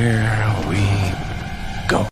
Here we go.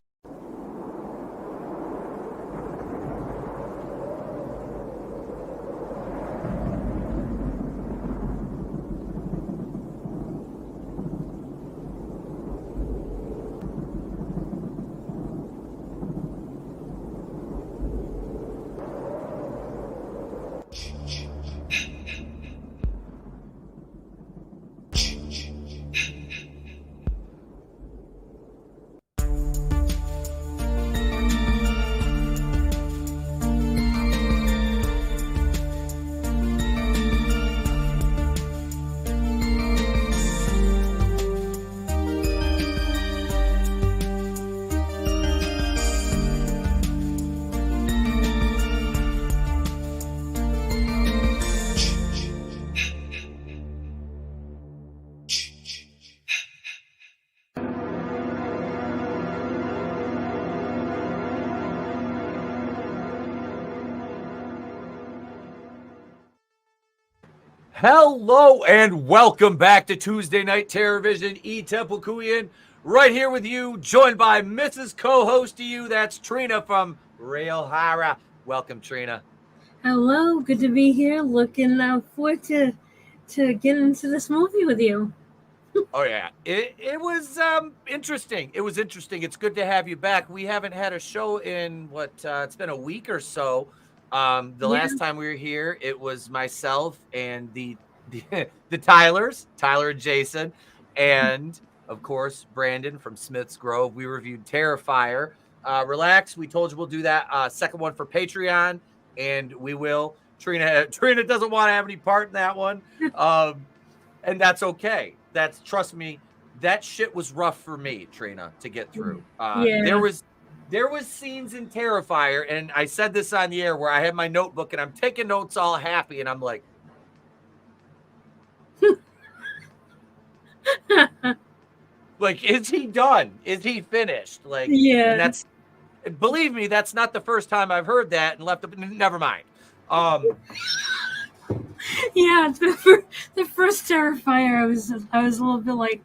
Hello and welcome back to Tuesday Night TerrorVision. Etep right here with you, joined by Mrs. Co-host to you. That's Trina from Real Hara. Welcome, Trina. Hello, good to be here. Looking forward to get into this movie with you. Oh yeah, it was interesting. It was interesting. It's good to have you back. We haven't had a show in it's been a week or so. Last time we were here, it was myself and the Tylers, Tyler and Jason, and of course Brandon from Smith's Grove. We reviewed Terrifier. Relax, we told you we'll do that second one for Patreon, and we will. Trina doesn't want to have any part in that one, and that's okay. Trust me, that shit was rough for me, Trina, to get through. There was scenes in Terrifier, and I said this on the air, where I have my notebook and I'm taking notes all happy, and I'm like, like, is he done? Is he finished? Like, yeah. And that's, believe me, that's not the first time I've heard that and left up. Never mind. Yeah, the first Terrifier, I was a little bit like,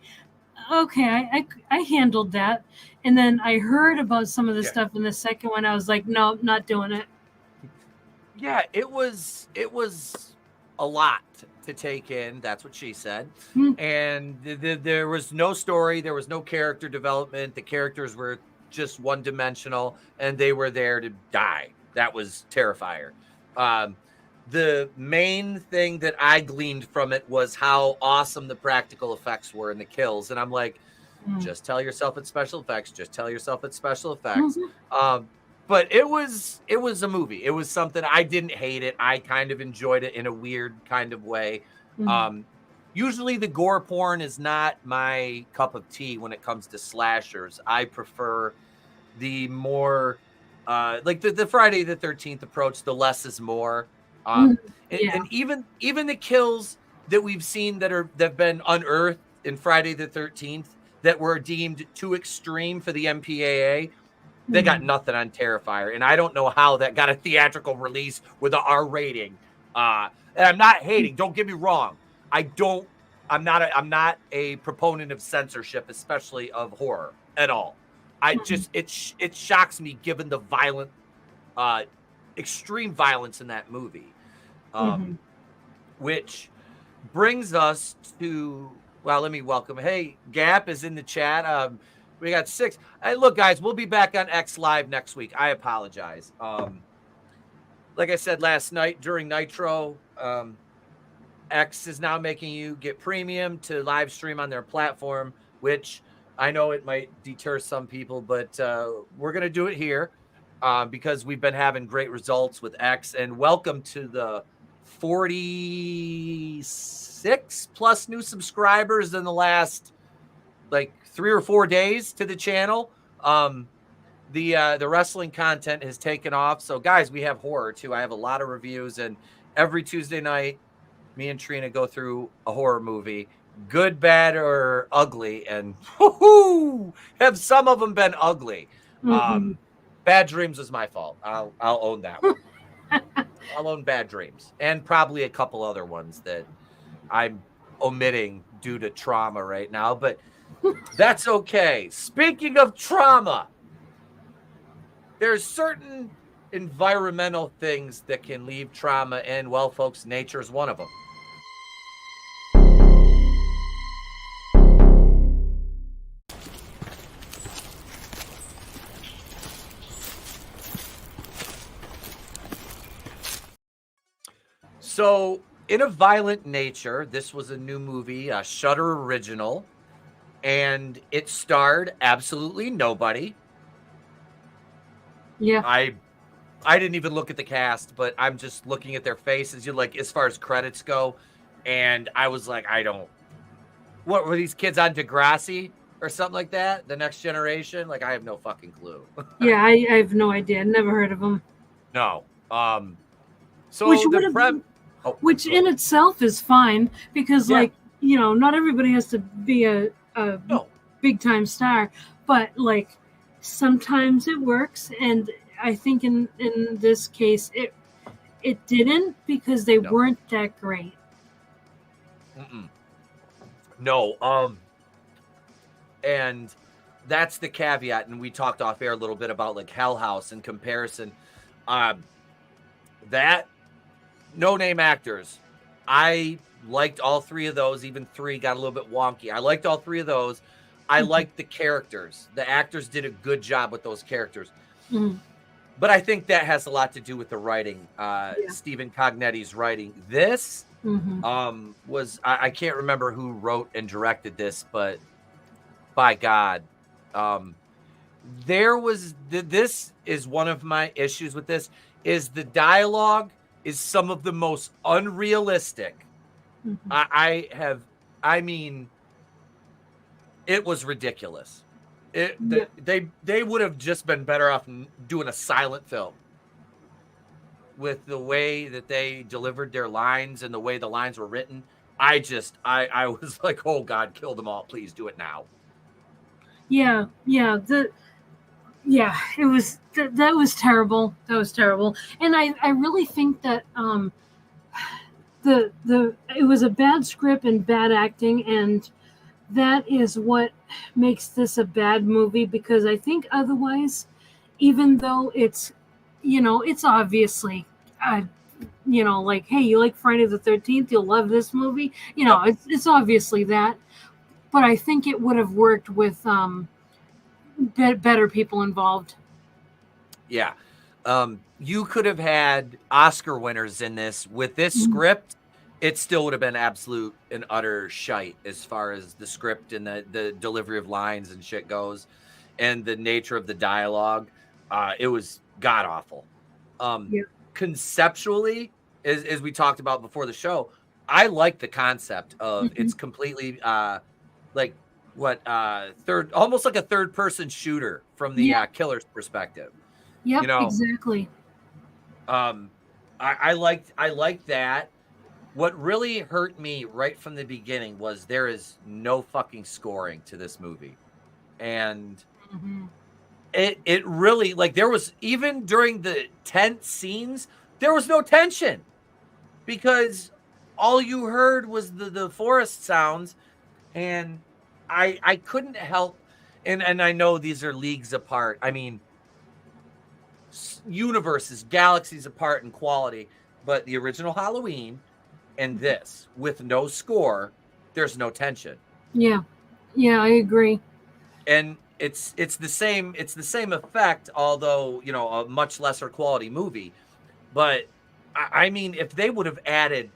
okay, I handled that. And then I heard about some of the stuff in the second one. I was like, no, not doing it. Yeah, it was a lot to take in. That's what she said. And there was no story. There was no character development. The characters were just one-dimensional, and they were there to die. That was Terrifier. The main thing that I gleaned from it was how awesome the practical effects were in the kills. And I'm like, just tell yourself it's special effects. Just tell yourself it's special effects. But it was a movie. It was something. I didn't hate it. I kind of enjoyed it in a weird kind of way. Usually the gore porn is not my cup of tea when it comes to slashers. I prefer the more like the Friday the 13th approach, the less is more. And even the kills that we've seen that have been unearthed in Friday the 13th that were deemed too extreme for the MPAA, they got nothing on Terrifier. And I don't know how that got a theatrical release with an R rating. And I'm not hating, don't get me wrong. I'm not a proponent of censorship, especially of horror at all. It shocks me given the violent, extreme violence in that movie. Which brings us to, well, let me welcome. Hey, Gap is in the chat. We got 6. Hey, look, guys, we'll be back on X Live next week. I apologize. Like I said last night during Nitro, X is now making you get premium to live stream on their platform, which I know it might deter some people, but we're going to do it here because we've been having great results with X. And welcome to the 46 plus new subscribers in the last like 3 or 4 days to the channel. The wrestling content has taken off. So guys, we have horror too. I have a lot of reviews, and every Tuesday night, me and Trina go through a horror movie, good, bad, or ugly. And have some of them been ugly. Bad Dreams was my fault. I'll own that one. I'll own Bad Dreams, and probably a couple other ones that I'm omitting due to trauma right now. But That's okay. Speaking of trauma, there's certain environmental things that can leave trauma, and well, folks, nature is one of them. So, in a violent nature, this was a new movie, a Shudder original, and it starred absolutely nobody. Yeah. I didn't even look at the cast, but I'm just looking at their faces. You're like, as far as credits go, and I was like, what were these kids on Degrassi or something like that? The Next Generation? Like, I have no fucking clue. Yeah, I have no idea. Never heard of them. No. So Which the prep. Which in itself is fine because, like, you know, not everybody has to be a big time star, but like sometimes it works, and I think in this case it didn't because they weren't that great. No, and that's the caveat, and we talked off air a little bit about like Hell House in comparison. That no-name actors, I liked all three of those. Even 3 got a little bit wonky. I liked all 3 of those. I liked the characters. The actors did a good job with those characters. But I think that has a lot to do with the writing. Stephen Cognetti's writing. This was, I can't remember who wrote and directed this, but by God, this is one of my issues with this, is the dialogue is some of the most unrealistic. I mean, it was ridiculous. They would have just been better off doing a silent film with the way that they delivered their lines and the way the lines were written. I was like, oh God, kill them all. Please do it now. It was that was terrible. That was terrible. And I really think that it was a bad script and bad acting, and that is what makes this a bad movie, because I think otherwise, even though it's, you know, it's obviously you know, like, hey, you like Friday the 13th, you'll love this movie, you know, it's obviously that, but I think it would have worked with better people involved. Yeah. You could have had Oscar winners in this. With this script, it still would have been absolute and utter shite as far as the script and the delivery of lines and shit goes, and the nature of the dialogue. It was god awful. Conceptually, as we talked about before the show, I like the concept of it's completely like almost like a third person shooter from the killer's perspective. Yep, you know, exactly. I liked that. What really hurt me right from the beginning was there is no fucking scoring to this movie. And it really, like, there was, even during the tense scenes, there was no tension because all you heard was the forest sounds, and I couldn't help, and I know these are leagues apart. I mean, universes, galaxies apart in quality, but the original Halloween and this with no score, there's no tension. Yeah, I agree. And it's the same effect, although, you know, a much lesser quality movie. But I mean, if they would have added,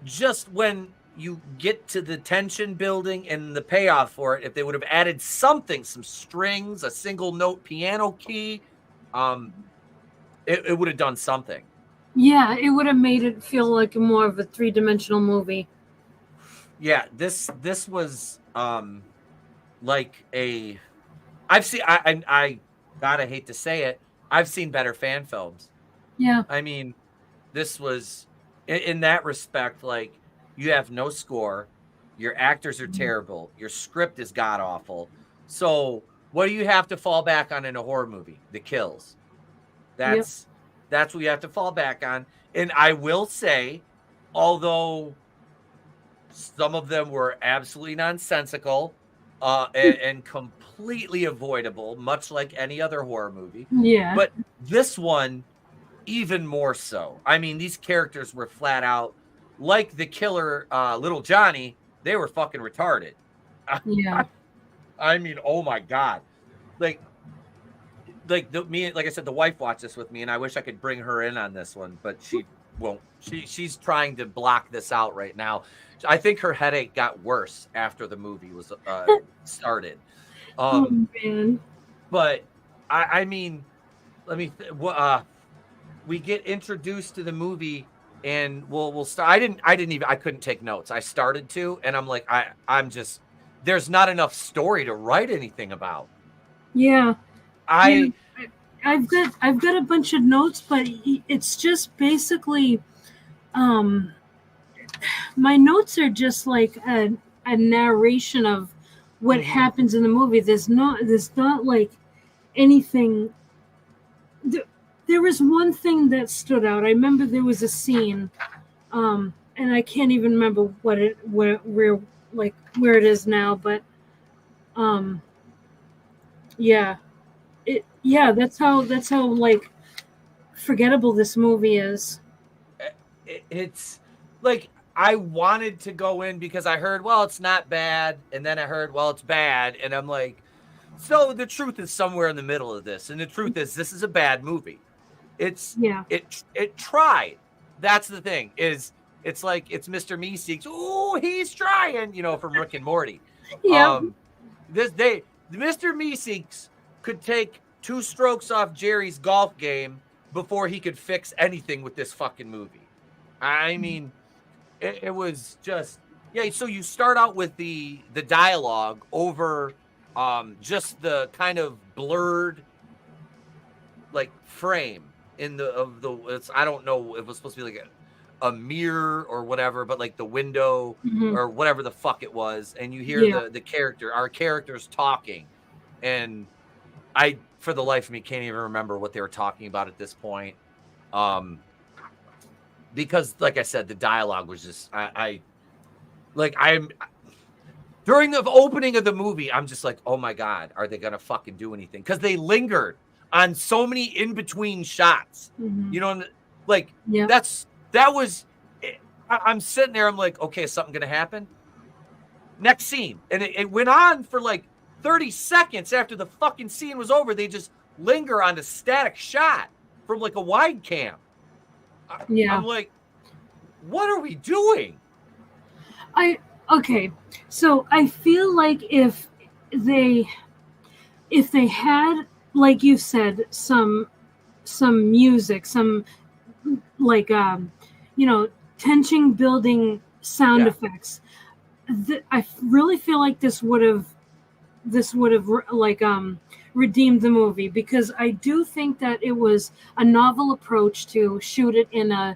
just when you get to the tension building and the payoff for it, if they would have added something, some strings, a single note piano key, it would have done something. Yeah, it would have made it feel like more of a 3-dimensional movie. Yeah, this was like a, I've seen, I gotta hate to say it, I've seen better fan films. Yeah. I mean, this was, in that respect, like, you have no score, your actors are terrible, your script is god awful. So what do you have to fall back on in a horror movie? The kills. That's what you have to fall back on. And I will say, although some of them were absolutely nonsensical, and completely avoidable, much like any other horror movie. Yeah. But this one, even more so. I mean, these characters were flat out like the killer, Little Johnny. They were fucking retarded. Yeah. I mean, oh my god, like I said, the wife watched this with me, and I wish I could bring her in on this one, but she won't. She's trying to block this out right now. I think her headache got worse after the movie was started. Oh man. But I mean, let me. We get introduced to the movie, and we'll start. I couldn't take notes. I started to, and I'm like, I'm just. There's not enough story to write anything about. Yeah. I've got a bunch of notes, but it's just basically, my notes are just like a narration of what happens in the movie. There's not like anything. There was one thing that stood out. I remember there was a scene, and I can't even remember where it is now, but that's how like forgettable this movie is. It's like, I wanted to go in because I heard, well, it's not bad, and then I heard, well, it's bad, and I'm like, so the truth is somewhere in the middle of this, and the truth is this is a bad movie. It tried. That's the thing, is it's like, it's Mr. Meeseeks. Oh, he's trying, from Rick and Morty. Yeah. Mr. Meeseeks could take 2 strokes off Jerry's golf game before he could fix anything with this fucking movie. I mean, it was just, so you start out with the dialogue over just the kind of blurred like frame I don't know if it was supposed to be like a mirror or whatever, but like the window or whatever the fuck it was, and you hear our characters talking, and I, for the life of me, can't even remember what they were talking about at this point, because like I said, the dialogue was just I'm during the opening of the movie, I'm just like, oh my god, are they gonna fucking do anything? Because they lingered on so many in between shots, I'm sitting there, I'm like, okay, is something gonna happen? Next scene, and it went on for like 30 seconds after the fucking scene was over. They just linger on a static shot from like a wide cam. I'm like, what are we doing? So I feel like if they had, like you said, some music, some like tension building sound effects, I really feel like this would have like redeemed the movie, because I do think that it was a novel approach to shoot it in a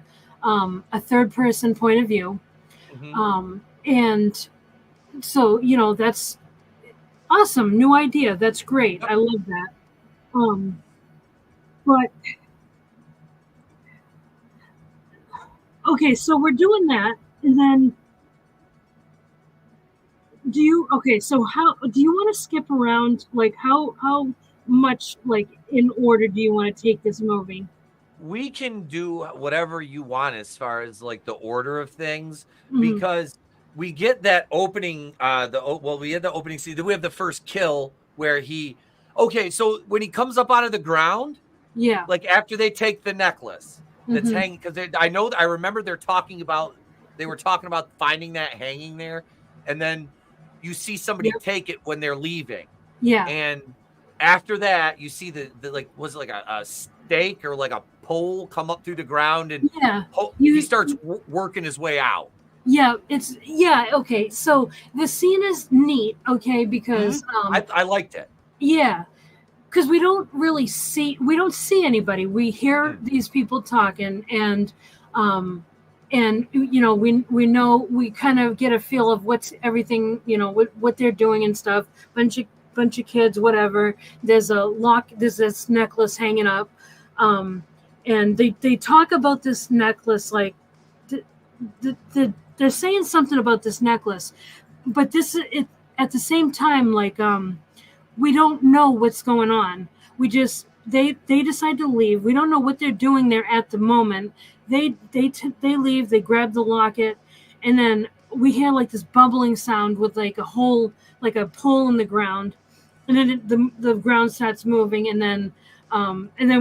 third person point of view. And so, that's awesome. New idea. That's great. I love that. But okay, so we're doing that, and then so how do you want to skip around? Like how much, like, in order do you want to take this movie? We can do whatever you want as far as like the order of things, because we get that opening, we had the opening scene. Then we have the first kill where so when he comes up out of the ground, like after they take the necklace that's hanging, because I remember they were talking about finding that hanging there, and then you see somebody take it when they're leaving. And after that, you see the like, was it like a stake or like a pole come up through the ground, and he starts working his way out. Okay, so the scene is neat, because I liked it. Because we don't see anybody. We hear these people talking, and we know, we kind of get a feel of what's everything, what they're doing and stuff. Bunch of kids, whatever. There's this necklace hanging up, and they talk about this necklace, like they're saying something about this necklace, but at the same time, like we don't know what's going on. We just they decide to leave. We don't know what they're doing there at the moment. They leave. They grab the locket, and then we hear like this bubbling sound with like a hole, like a hole in the ground, and then the ground starts moving, and then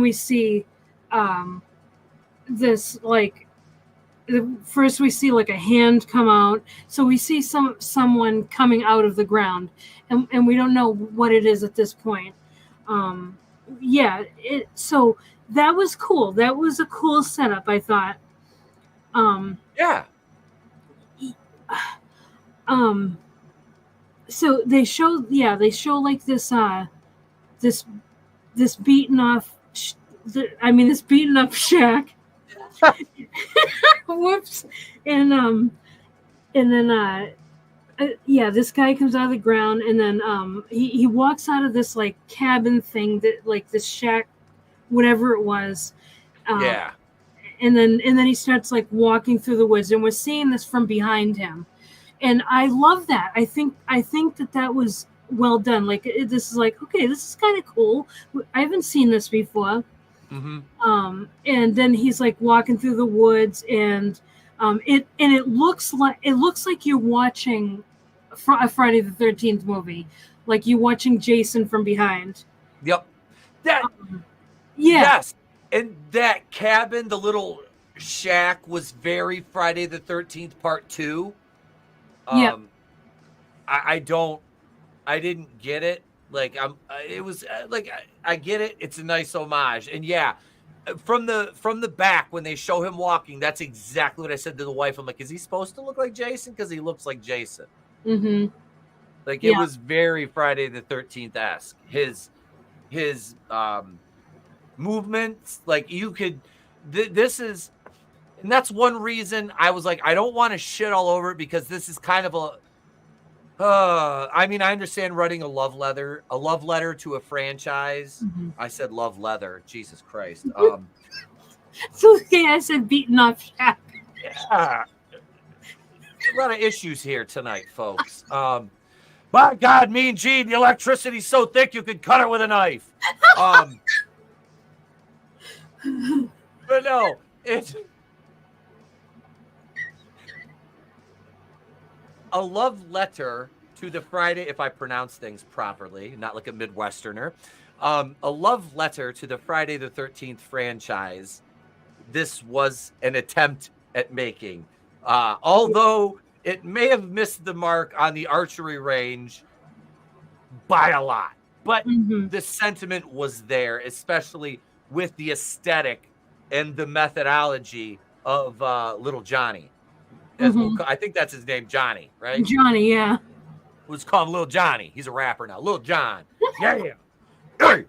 we see this like. First we see like a hand come out, so we see someone coming out of the ground, and we don't know what it is at this point. So that was cool. That was a cool setup, I thought. Yeah. So they show like this beaten off this beaten up shack. Whoops. And then this guy comes out of the ground, and then he walks out of this like cabin thing, that like this shack, whatever it was. And then he starts like walking through the woods, and we're seeing this from behind him, and I love that. I think that was well done. Like this is like, okay, this is kind of cool. I haven't seen this before. Mm-hmm. And then he's like walking through the woods, and it looks like you're watching a Friday the 13th movie, like you're watching Jason from behind. Yep. That. Yes. And that cabin, the little shack, was very Friday the 13th Part 2. I didn't get it. Like it was like I get it. It's a nice homage, and from the back when they show him walking, that's exactly what I said to the wife. I'm like, is he supposed to look like Jason? Because he looks like Jason. Mm-hmm. Like it was very Friday the 13th-esque. His movements, like you could. This is, and that's one reason I was like, I don't want to shit all over it, because this is kind of a. I understand writing a love letter to a franchise. Mm-hmm. I said love leather. Jesus Christ. So I said beaten up shack. Yeah. A lot of issues here tonight, folks. My God, Mean Gene, the electricity's so thick you could cut it with a knife. But no, it's a love letter to the Friday, if I pronounce things properly, not like a Midwesterner, a love letter to the Friday the 13th franchise. This was an attempt at making, although it may have missed the mark on the archery range by a lot, but the sentiment was there, especially with the aesthetic and the methodology of Little Johnny. I think that's his name, Johnny, right? Johnny, yeah. Let's call him Little Johnny. He's a rapper now. Little John. Yeah. Hey.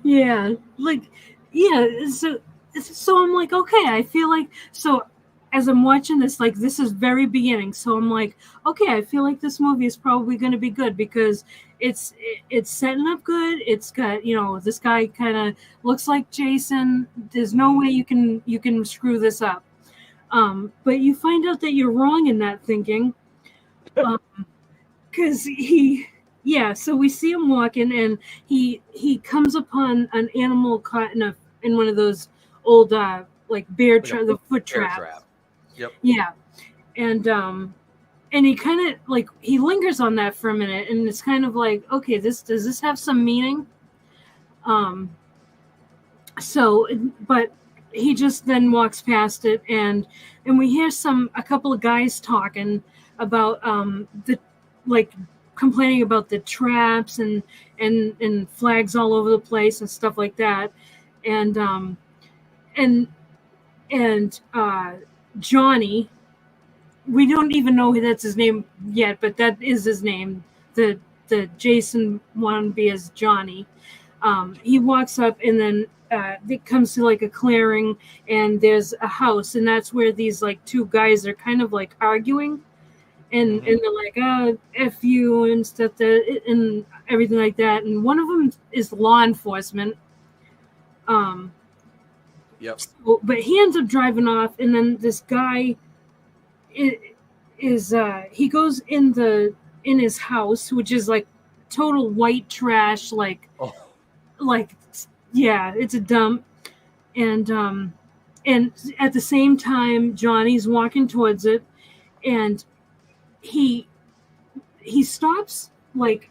Yeah. Like, yeah. So I'm like, okay, I feel like, so as I'm watching this, like this is very beginning. So I'm like, okay, I feel like this movie is probably going to be good, because it's setting up good. It's got, this guy kind of looks like Jason. There's no way you can screw this up. But you find out that you're wrong in that thinking, because so we see him walking, and he comes upon an animal caught in one of those old like the foot traps. Yep. Yeah, and he kind of like he lingers on that for a minute, and it's kind of like, okay, does this have some meaning? But he just then walks past it, and we hear a couple of guys talking about complaining about the traps and flags all over the place and stuff like that, and Johnny, we don't even know that's his name yet, but that is his name. The Jason wannabe as Johnny. He walks up, and then it comes to like a clearing, and there's a house, and that's where these like two guys are kind of like arguing, and they're like, F you and stuff, and everything like that. And one of them is law enforcement. Yep. So, but he ends up driving off, and then this guy he goes in his house, which is like total white trash, like yeah, it's a dump. And at the same time Johnny's walking towards it, and he stops like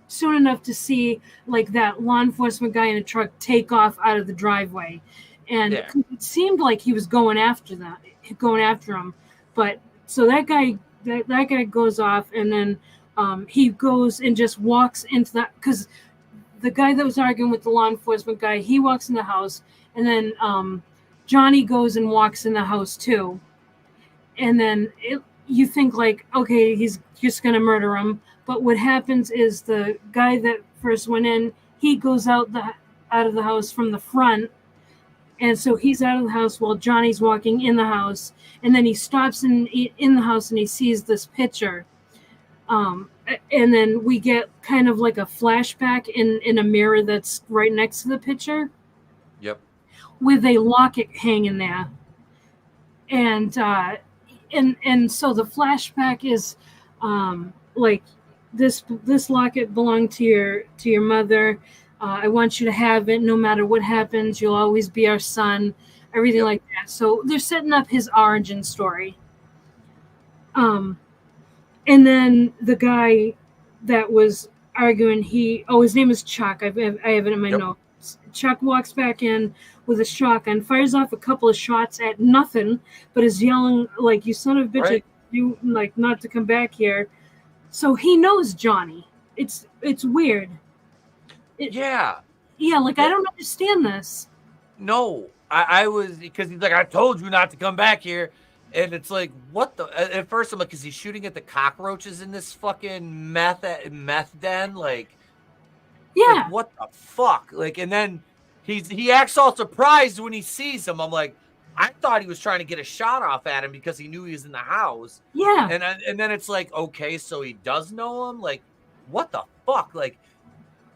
soon enough to see like that law enforcement guy in a truck take off out of the driveway, and it seemed like he was going after him, but so that guy goes off, and then he goes and just walks into that, because the guy that was arguing with the law enforcement guy, he walks in the house, and then Johnny goes and walks in the house too, and then you think like, okay, he's just gonna murder him. But what happens is the guy that first went in, he goes out of the house from the front, and so he's out of the house while Johnny's walking in the house, and then he stops in the house and he sees this picture, and then we get kind of like a flashback in a mirror that's right next to the picture. Yep. With a locket hanging there, and so the flashback is like, this locket belonged to your mother. I want you to have it no matter what happens. You'll always be our son. Everything like that. So they're setting up his origin story. And then the guy that was arguing, his name is Chuck. I have it in my notes. Chuck walks back in with a shotgun, fires off a couple of shots at nothing, but is yelling like, "You son of a bitch! Right. You like not to come back here." So he knows Johnny. It's weird. Yeah, like I don't understand this. No, I was, because he's like, "I told you not to come back here," and it's like, what the? At first I'm like, is he shooting at the cockroaches in this fucking meth den? Like, like, what the fuck? Like, and then he acts all surprised when he sees him. I'm like, I thought he was trying to get a shot off at him because he knew he was in the house. Yeah. And then it's like, okay, so he does know him? Like, what the fuck? Like,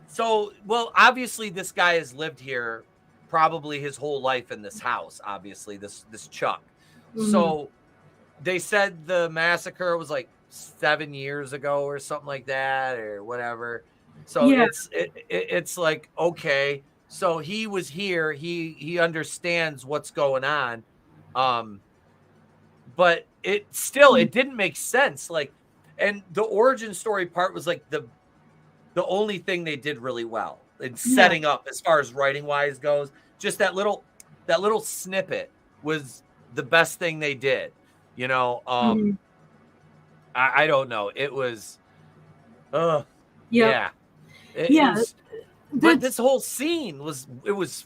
so, well, obviously this guy has lived here probably his whole life in this house, obviously, this Chuck. Mm-hmm. So they said the massacre was like 7 years ago or something like that, or whatever. So it's like, okay, so he was here. He understands what's going on. But it didn't make sense. Like, and the origin story part was like the only thing they did really well in setting up as far as writing wise goes. Just that little snippet was the best thing they did. You know, I don't know. It was, yeah. It was, but this whole scene was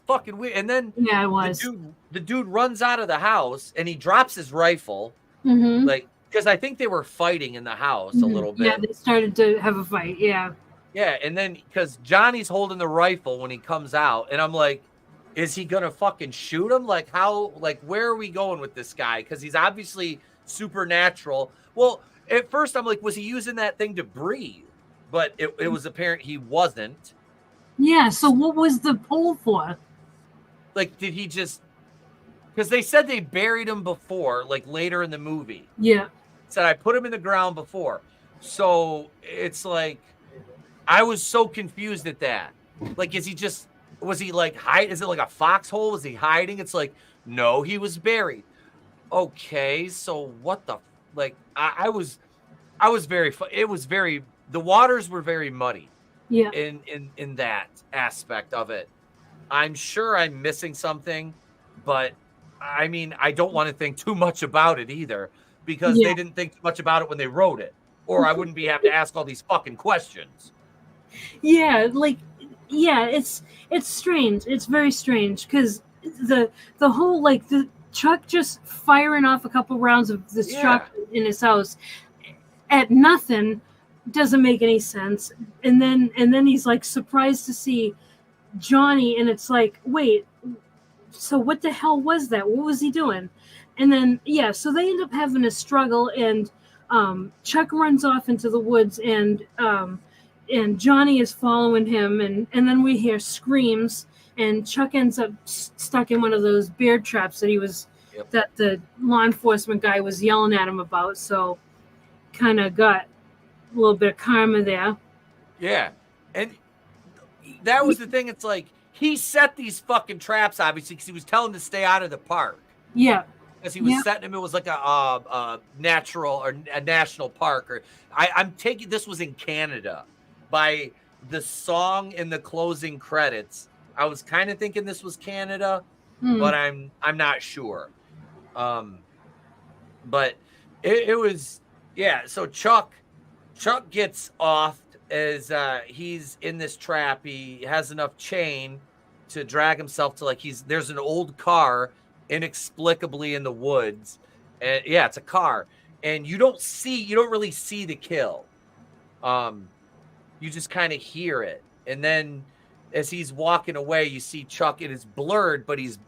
fucking weird. And then it was. The dude runs out of the house and he drops his rifle, like, because I think they were fighting in the house a little bit. Yeah, they started to have a fight. Yeah. Yeah, and then because Johnny's holding the rifle when he comes out, and I'm like, is he gonna fucking shoot him? Like, how? Like, where are we going with this guy? Because he's obviously supernatural. Well, at first I'm like, was he using that thing to breathe? But it was apparent he wasn't. Yeah, so what was the pull for? Like, did he just... Because they said they buried him before, like, later in the movie. Yeah. Said, I put him in the ground before. So, it's like... I was so confused at that. Like, is he just... Was he, like, hide? Is it like a foxhole? Was he hiding? It's like, no, he was buried. Okay, so what the... Like, I was very... It was very... The waters were very muddy. Yeah. In that aspect of it. I'm sure I'm missing something, but I mean, I don't want to think too much about it either, because they didn't think too much about it when they wrote it, or I wouldn't be having to ask all these fucking questions. Yeah, like, yeah, it's strange. It's very strange, because the whole, like, the Chuck just firing off a couple rounds of this shot in his house at nothing doesn't make any sense. And then he's like surprised to see Johnny, and it's like, wait, so what the hell was that? What was he doing? And then so they end up having a struggle, and Chuck runs off into the woods, and Johnny is following him, and then we hear screams, and Chuck ends up stuck in one of those bear traps that he was Yep. that the law enforcement guy was yelling at him about. So kind of got a little bit of karma there. Yeah. And that was the thing. It's like he set these fucking traps, obviously, because he was telling him to stay out of the park. Yeah. Because he was setting him, it was like a natural or a national park. Or I'm taking this was in Canada by the song in the closing credits. I was kind of thinking this was Canada, but I'm not sure. But it was So Chuck gets off as he's in this trap. He has enough chain to drag himself to there's an old car inexplicably in the woods, and it's a car, and you don't really see the kill. You just kind of hear it, and then as he's walking away, you see Chuck. It is blurred, but he's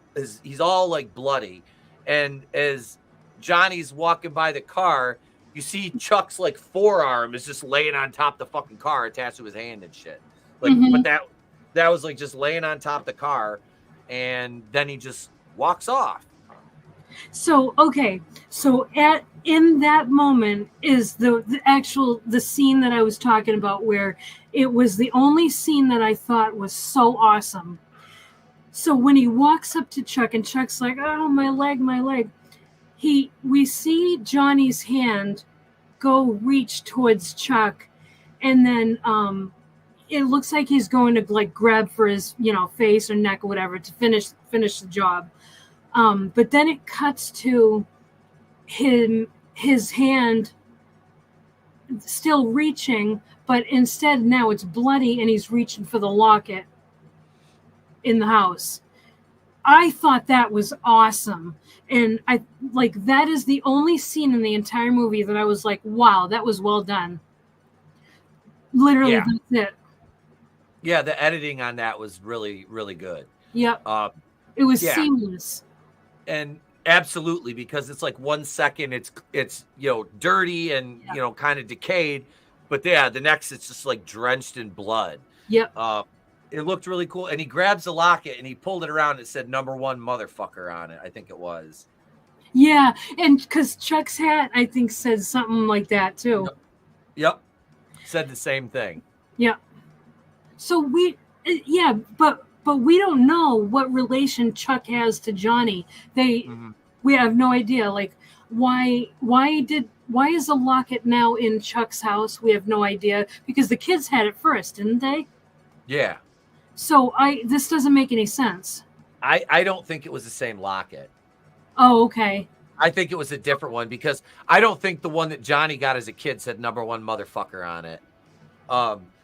all like bloody, and as Johnny's walking by the car, you see Chuck's like forearm is just laying on top of the fucking car attached to his hand and shit. But that was like just laying on top of the car, and then he just walks off. So in that moment is the scene that I was talking about, where it was the only scene that I thought was so awesome. So when he walks up to Chuck and Chuck's like, "Oh, my leg." We see Johnny's hand go reach towards Chuck, and then it looks like he's going to like grab for his face or neck or whatever to finish the job. But then it cuts to his hand still reaching, but instead now it's bloody and he's reaching for the locket in the house. I thought that was awesome. And that is the only scene in the entire movie that I was like, wow, that was well done. Literally, that's it. Yeah, the editing on that was really, really good. Yep. It was seamless. And absolutely, because it's like 1 second it's dirty and kind of decayed, but the next it's just like drenched in blood. Yep. It looked really cool, and he grabs the locket and he pulled it around. It said #1 motherfucker on it. I think it was. Yeah, and because Chuck's hat, I think, said something like that too. Yep. Said the same thing. Yep. So but we don't know what relation Chuck has to Johnny. We have no idea. Like, why is the locket now in Chuck's house? We have no idea, because the kids had it first, didn't they? Yeah. So this doesn't make any sense. I don't think it was the same locket. Oh, okay. I think it was a different one, because I don't think the one that Johnny got as a kid said #1 motherfucker on it.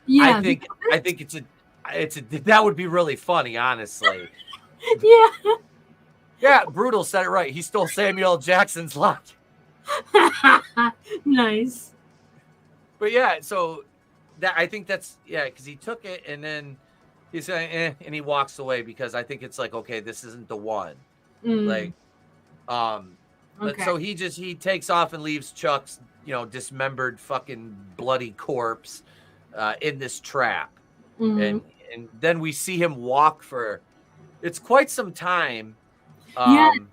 Yeah. I think it's that would be really funny, honestly. Yeah. Yeah, Brutal said it right. He stole Samuel L. Jackson's locket. Nice. But yeah, so I think that's because he took it and then he's saying and he walks away, because I think it's like, okay, this isn't the one. Okay. But so he takes off and leaves Chuck's dismembered fucking bloody corpse in this trap. And then we see him walk for it's quite some time. And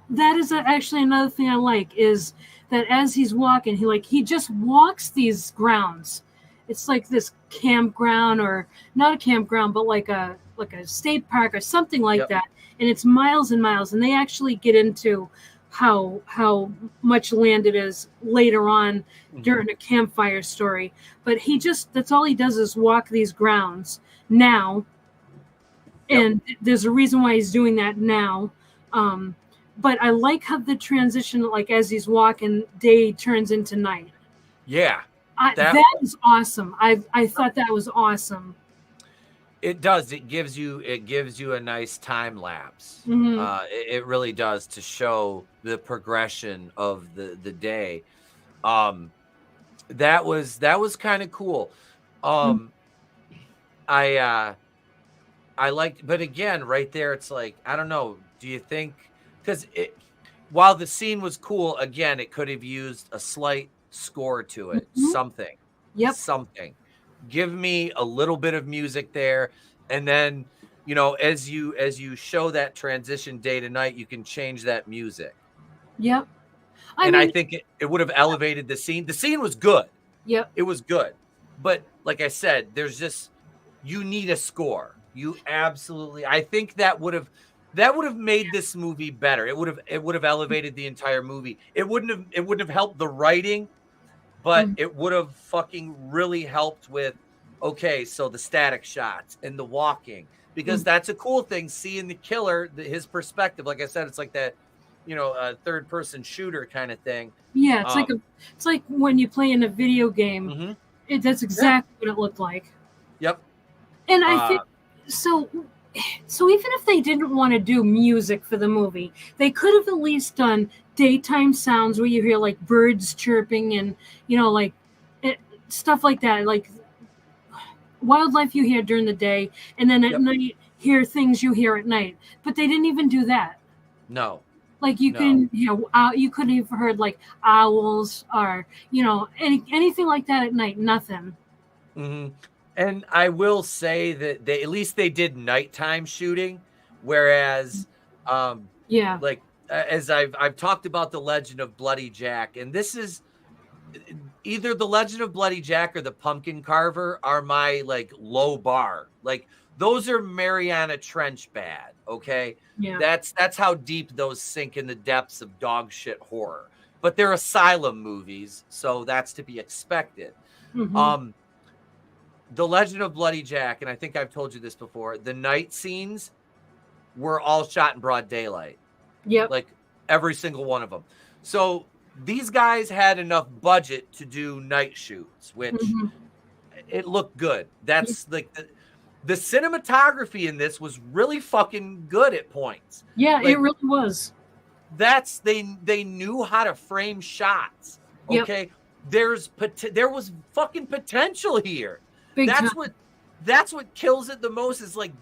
that is actually another thing I like, is that as he's walking, he just walks these grounds. It's like this campground, or not a campground, but like a state park or something like that. And it's miles and miles. And they actually get into how much land it is later on during a campfire story. But that's all he does is walk these grounds now. And there's a reason why he's doing that now. But I like how the transition, like as he's walking, day turns into night. Yeah. That is awesome. I thought that was awesome. It does. It gives you a nice time lapse. It really does, to show the progression of the day. That was kind of cool. I liked, but again, right there, it's like, I don't know. Do you think, because while the scene was cool, again, it could have used a slight score to it, something. Yep. Something. Give me a little bit of music there, and then as you show that transition day to night, you can change that music. Yep. I think it would have elevated the scene. The scene was good. Yep. It was good. But like I said, you need a score. You absolutely, I think that would have made this movie better. It would have elevated the entire movie. It wouldn't have helped the writing, but it would have fucking really helped with, okay, so the static shots and the walking, because that's a cool thing, seeing the killer, his perspective. Like I said, it's like that, third person shooter kind of thing. Yeah, it's like when you play in a video game. That's exactly what it looked like. Yep. And I think so even if they didn't want to do music for the movie, they could have at least done daytime sounds where you hear like birds chirping and like stuff like that, like wildlife you hear during the day, and then at night hear things you hear at night. But they didn't even do that. No. Like you couldn't have heard like owls or anything like that at night. Nothing. Mm-hmm. And I will say that at least they did nighttime shooting, whereas, like as I've talked about the Legend of Bloody Jack, and this is either the Legend of Bloody Jack or the Pumpkin Carver are my like low bar. Like those are Mariana Trench bad. Okay. Yeah. That's how deep those sink in the depths of dog shit horror, but they're asylum movies. So that's to be expected. Mm-hmm. The Legend of Bloody Jack, and I think I've told you this before, the night scenes were all shot in broad daylight. Yep. Like every single one of them. So these guys had enough budget to do night shoots, which it looked good. That's like the cinematography in this was really fucking good at points. Yeah, like, it really was. They knew how to frame shots. Okay. Yep. There was fucking potential here. That's what kills it the most, is like,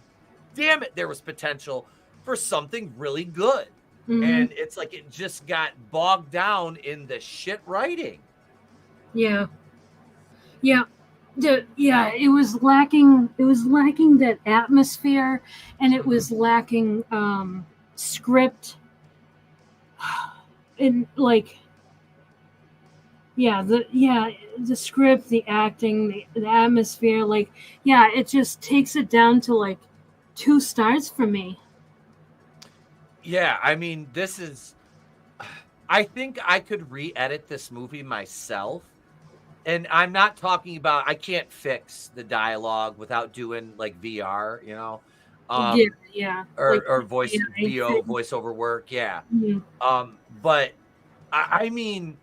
damn it, there was potential for something really good. And it's like it just got bogged down in the shit writing. Yeah. It was lacking that atmosphere, and it was lacking script, and like the script, the acting, the atmosphere, like it just takes it down to like 2 stars for me. Yeah, I mean, I think I could re-edit this movie myself. And I'm not talking about, I can't fix the dialogue without doing like VR, or voice voiceover work. Yeah. But I mean,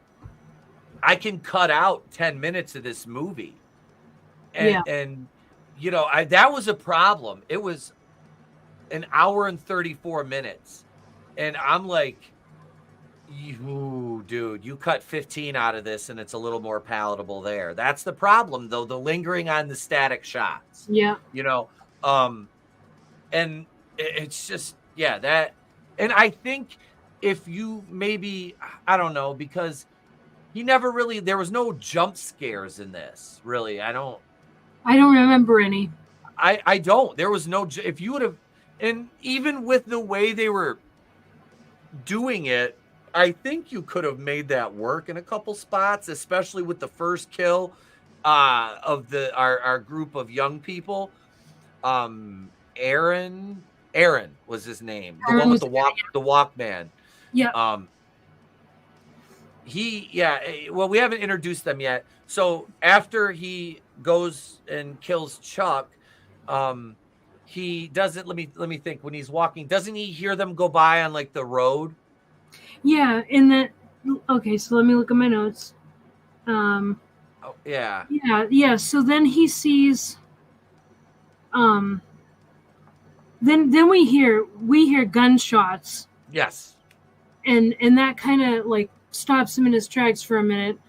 I can cut out 10 minutes of this movie. And that was a problem. It was an hour and 34 minutes. And I'm like, dude, you cut 15 out of this and it's a little more palatable there. That's the problem, though, the lingering on the static shots. Yeah. And it's just, that. And I think if you maybe, I don't know, because there was no jump scares in this, really. I don't remember any. I don't. There was no, if you would have, and even with the way they were doing it, I think you could have made that work in a couple spots, especially with the first kill of our group of young people. Aaron was his name, the one with the Walkman. Yeah. We haven't introduced them yet. So after he goes and kills Chuck, he doesn't, let me think, when he's walking, doesn't he hear them go by on like the road? Yeah, okay, so let me look at my notes. Yeah. So then he sees then we hear gunshots. Yes. And that kind of like stops him in his tracks for a minute,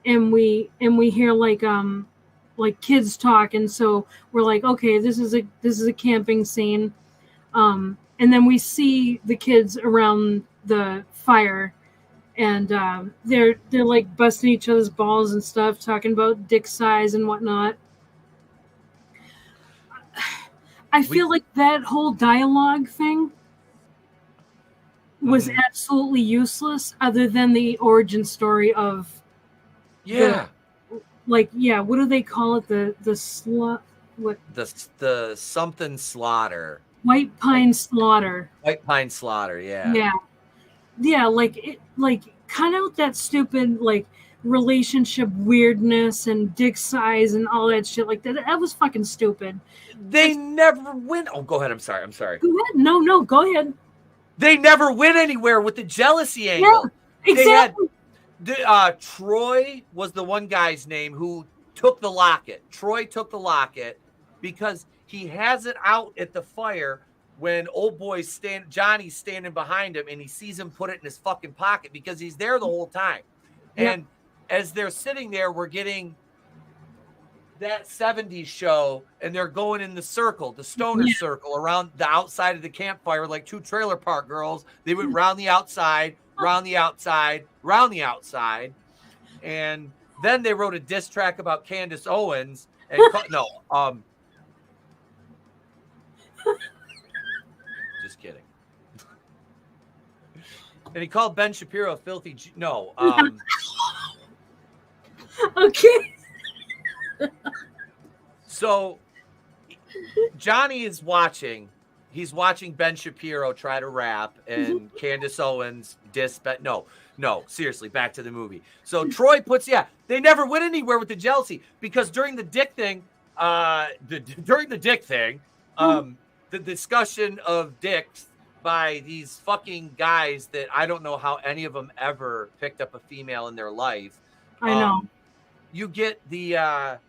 and we hear like kids talk, and so we're like, okay, this is a camping scene. And then we see the kids around the fire, and they're like busting each other's balls and stuff, talking about dick size and whatnot. I feel like that whole dialogue thing was absolutely useless, other than the origin story of what do they call it? The slut, what the something slaughter, White Pine Slaughter. White Pine Slaughter, yeah, like kind of that stupid like relationship weirdness and dick size and all that shit like that. That was fucking stupid. They never win. Oh, go ahead. I'm sorry. Go ahead. No, go ahead. They never went anywhere with the jealousy angle. Yeah, exactly. Troy was the one guy's name who took the locket. Troy took the locket because he has it out at the fire when old boy's Johnny's standing behind him, and he sees him put it in his fucking pocket because he's there the whole time. Yep. And as they're sitting there, we're getting that 70s show, and they're going in the circle, the stoner circle, around the outside of the campfire like two trailer park girls. They went round the outside, round the outside, round the outside. And then they wrote a diss track about Candace Owens. And just kidding. And he called Ben Shapiro a filthy Okay. So Johnny is watching. He's watching Ben Shapiro try to rap, and Candace Owens diss Ben. No, seriously, back to the movie. So Troy puts, they never went anywhere with the jealousy because during the dick thing, the discussion of dicks by these fucking guys that I don't know how any of them ever picked up a female in their life. I know. You get the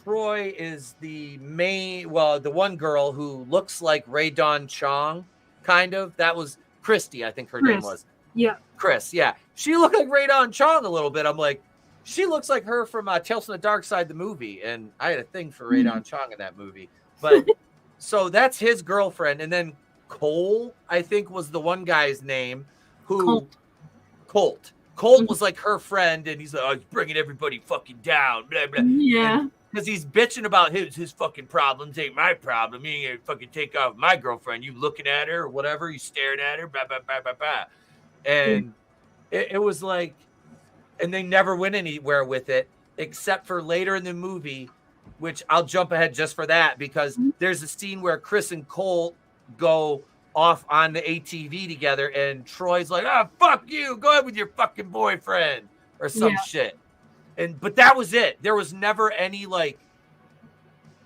Troy is the main, the one girl who looks like Ray Dawn Chong, kind of. That was Christy, I think her name was. Yeah. Chris, yeah. She looked like Ray Dawn Chong a little bit. I'm like, she looks like her from Tales from the Dark Side, the movie. And I had a thing for Ray Dawn Chong in that movie. But so that's his girlfriend. And then Cole, I think, was the one guy's name who Colt was like her friend, and he's like, he's bringing everybody fucking down, blah blah. Yeah, because he's bitching about his fucking problems ain't my problem. You ain't gonna fucking take off my girlfriend. You looking at her or whatever, you staring at her, blah blah blah blah blah. And it was like, and they never went anywhere with it except for later in the movie, which I'll jump ahead just for that because there's a scene where Chris and Colt go off on the ATV together, and Troy's like, fuck you, go ahead with your fucking boyfriend or some shit. But that was it. There was never any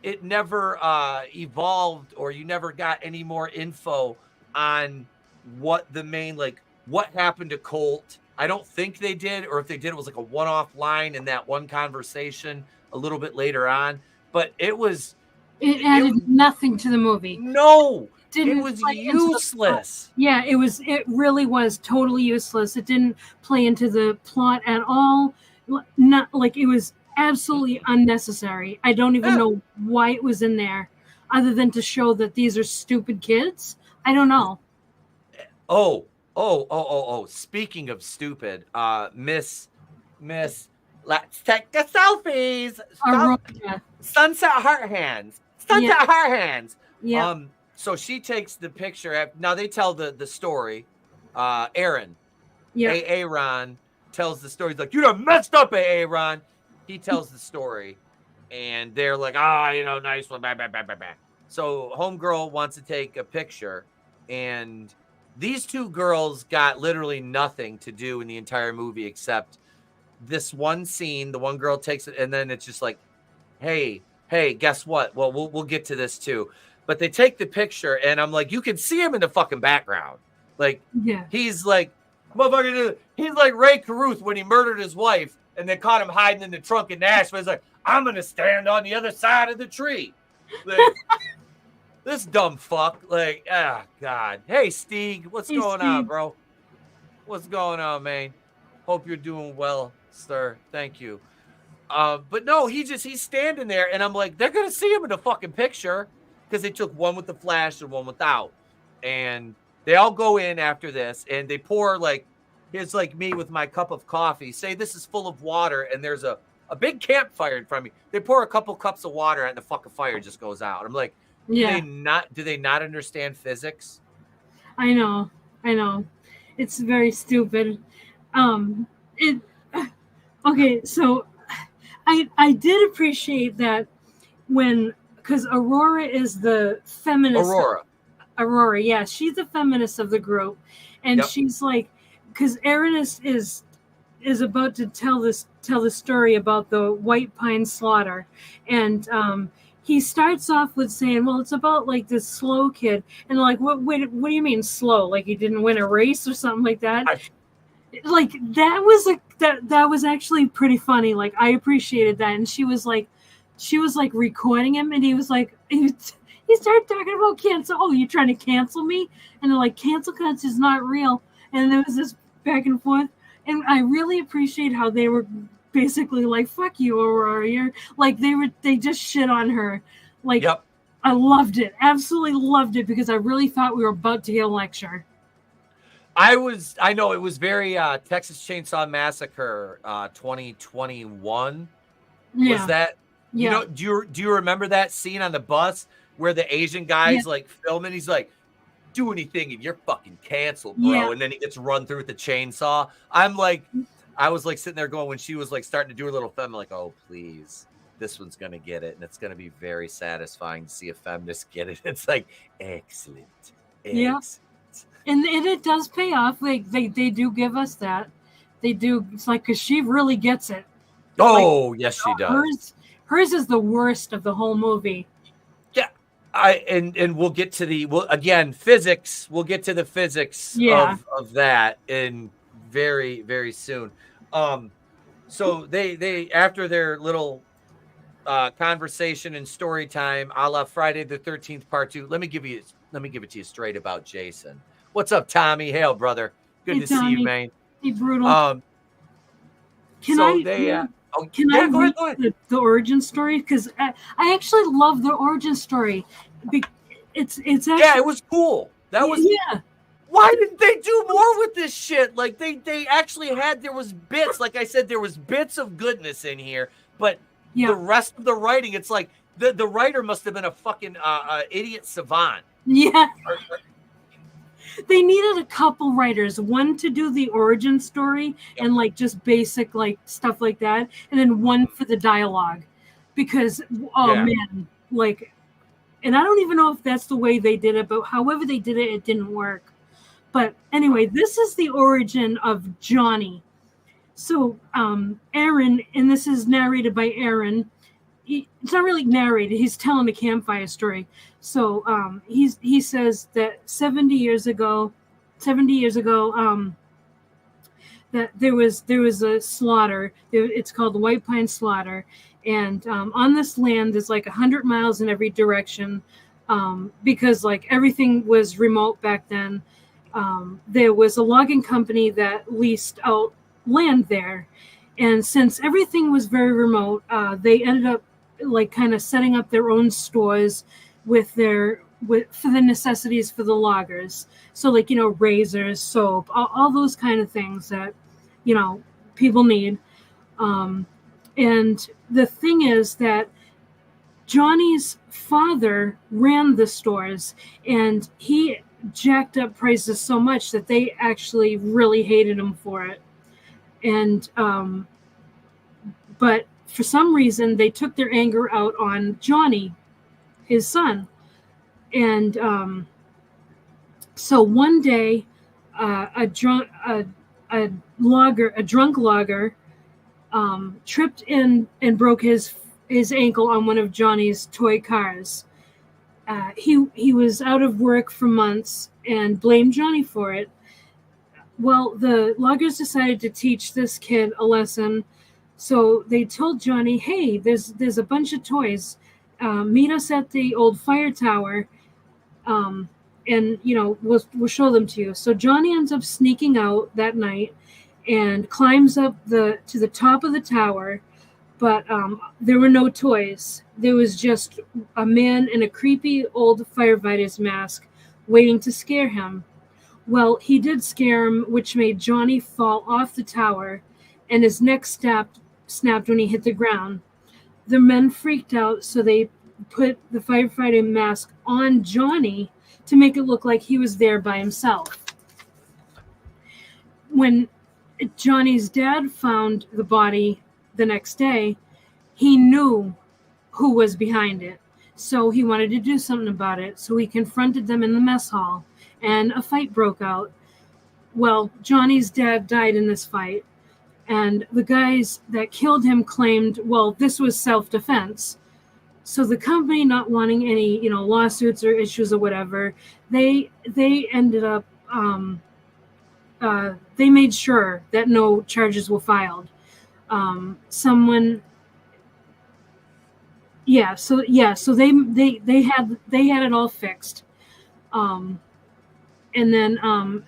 it never evolved, or you never got any more info on what the main, what happened to Colt. I don't think they did, or if they did, it was like a one-off line in that one conversation a little bit later on. But it added nothing to the movie. No. It was useless. Yeah, it really was totally useless. It didn't play into the plot at all. Not it was absolutely unnecessary. I don't even know why it was in there, other than to show that these are stupid kids. I don't know. Oh. Speaking of stupid, Miss, let's take the selfies. Sunset heart hands. Heart hands. Yeah. So she takes the picture. Now they tell the story. Aaron, Aaron tells the story. He's like, you done messed up, Aaron. He tells the story, and they're like, nice one. Blah, blah, blah, blah, blah. So homegirl wants to take a picture, and these two girls got literally nothing to do in the entire movie except this one scene. The one girl takes it, and then it's just like, hey, guess what? Well, we'll get to this too. But they take the picture, and I'm like, you can see him in the fucking background. He's like, motherfucker, he's like Ray Caruth when he murdered his wife, and they caught him hiding in the trunk in Nashville. He's like, I'm going to stand on the other side of the tree. This dumb fuck. God. Hey, Stieg, what's going on, bro? What's going on, man? Hope you're doing well, sir. Thank you. But no, he's standing there, and I'm like, they're going to see him in the fucking picture. Because they took one with the flash and one without. And they all go in after this, and they pour, here's like me with my cup of coffee. Say this is full of water, and there's a big campfire in front of me. They pour a couple cups of water, and the fucking fire just goes out. I'm like, Yeah. Do they not understand physics? I know. It's very stupid. It okay, so I did appreciate that because Aurora is the feminist. Aurora, yeah, she's the feminist of the group, and she's like, because Aaron is about to tell the story about the White Pine slaughter, and he starts off with saying, well, it's about like this slow kid, and like, what do you mean slow? Like he didn't win a race or something like that? Like that was actually pretty funny. Like I appreciated that, and she was like recording him, and he was like he started talking about cancel. Oh, you trying to cancel me? And they're like, cancel culture is not real. And there was this back and forth. And I really appreciate how they were basically like, fuck you, Aurora. You're like, they just shit on her. Like, I loved it. Absolutely loved it, because I really thought we were about to hear a lecture. I know it was very Texas Chainsaw Massacre 2021. Yeah. Was that? Yeah. Do you remember that scene on the bus where the Asian guy's like filming? He's like, do anything and you're fucking canceled, bro. Yeah. And then he gets run through with the chainsaw. I was like sitting there going, when she was like starting to do her little film, like, oh, please, this one's going to get it. And it's going to be very satisfying to see a feminist get it. It's like, excellent. Yeah. And it does pay off. Like they do give us that. They do. It's like, because she really gets it. Oh, like, yes, she does. Hers is the worst of the whole movie. Yeah. And we'll get to physics. We'll get to the physics of that in very, very soon. So they after their little conversation and story time, a la Friday the 13th part 2. Let me give it to you straight about Jason. What's up, Tommy? Hail, brother. Good to see you, man. Hey, brutal. Can I read the origin story? Because I actually love the origin story. It's actually, it was cool. That was Why didn't they do more with this shit? Like they actually there was bits. Like I said, there was bits of goodness in here, but the rest of the writing, it's like the writer must have been a fucking idiot savant. Yeah. They needed a couple writers, one to do the origin story and like just basic like stuff like that, and then one for the dialogue, because man, like, and I don't even know if that's the way they did it, but however they did it, it didn't work. But anyway, this is the origin of Johnny. So Aaron, and this is narrated by Aaron. It's not really narrated. He's telling a campfire story. So he says that 70 years ago, that there was a slaughter. It's called the White Pine Slaughter, and on this land there's like 100 miles in every direction, because like everything was remote back then. There was a logging company that leased out land there, and since everything was very remote, they ended up like kind of setting up their own stores for the necessities for the loggers. So like, razors, soap, all those kind of things that, people need. And the thing is that Johnny's father ran the stores, and he jacked up prices so much that they actually really hated him for it. And, but for some reason, they took their anger out on Johnny, his son. And so one day, a drunk logger tripped in and broke his ankle on one of Johnny's toy cars. He was out of work for months and blamed Johnny for it. Well, the loggers decided to teach this kid a lesson. So they told Johnny, hey, there's a bunch of toys. Meet us at the old fire tower, and we'll show them to you. So Johnny ends up sneaking out that night and climbs up to the top of the tower, but there were no toys. There was just a man in a creepy old firefighter's mask waiting to scare him. Well, he did scare him, which made Johnny fall off the tower, and his neck snapped when he hit the ground. The men freaked out, so they put the firefighter mask on Johnny to make it look like he was there by himself. When Johnny's dad found the body the next day, he knew who was behind it. So he wanted to do something about it. So he confronted them in the mess hall, and a fight broke out. Well, Johnny's dad died in this fight, and the guys that killed him claimed, well, this was self-defense. So the company, not wanting any, lawsuits or issues or whatever, they ended up, they made sure that no charges were filed. So they had it all fixed. And then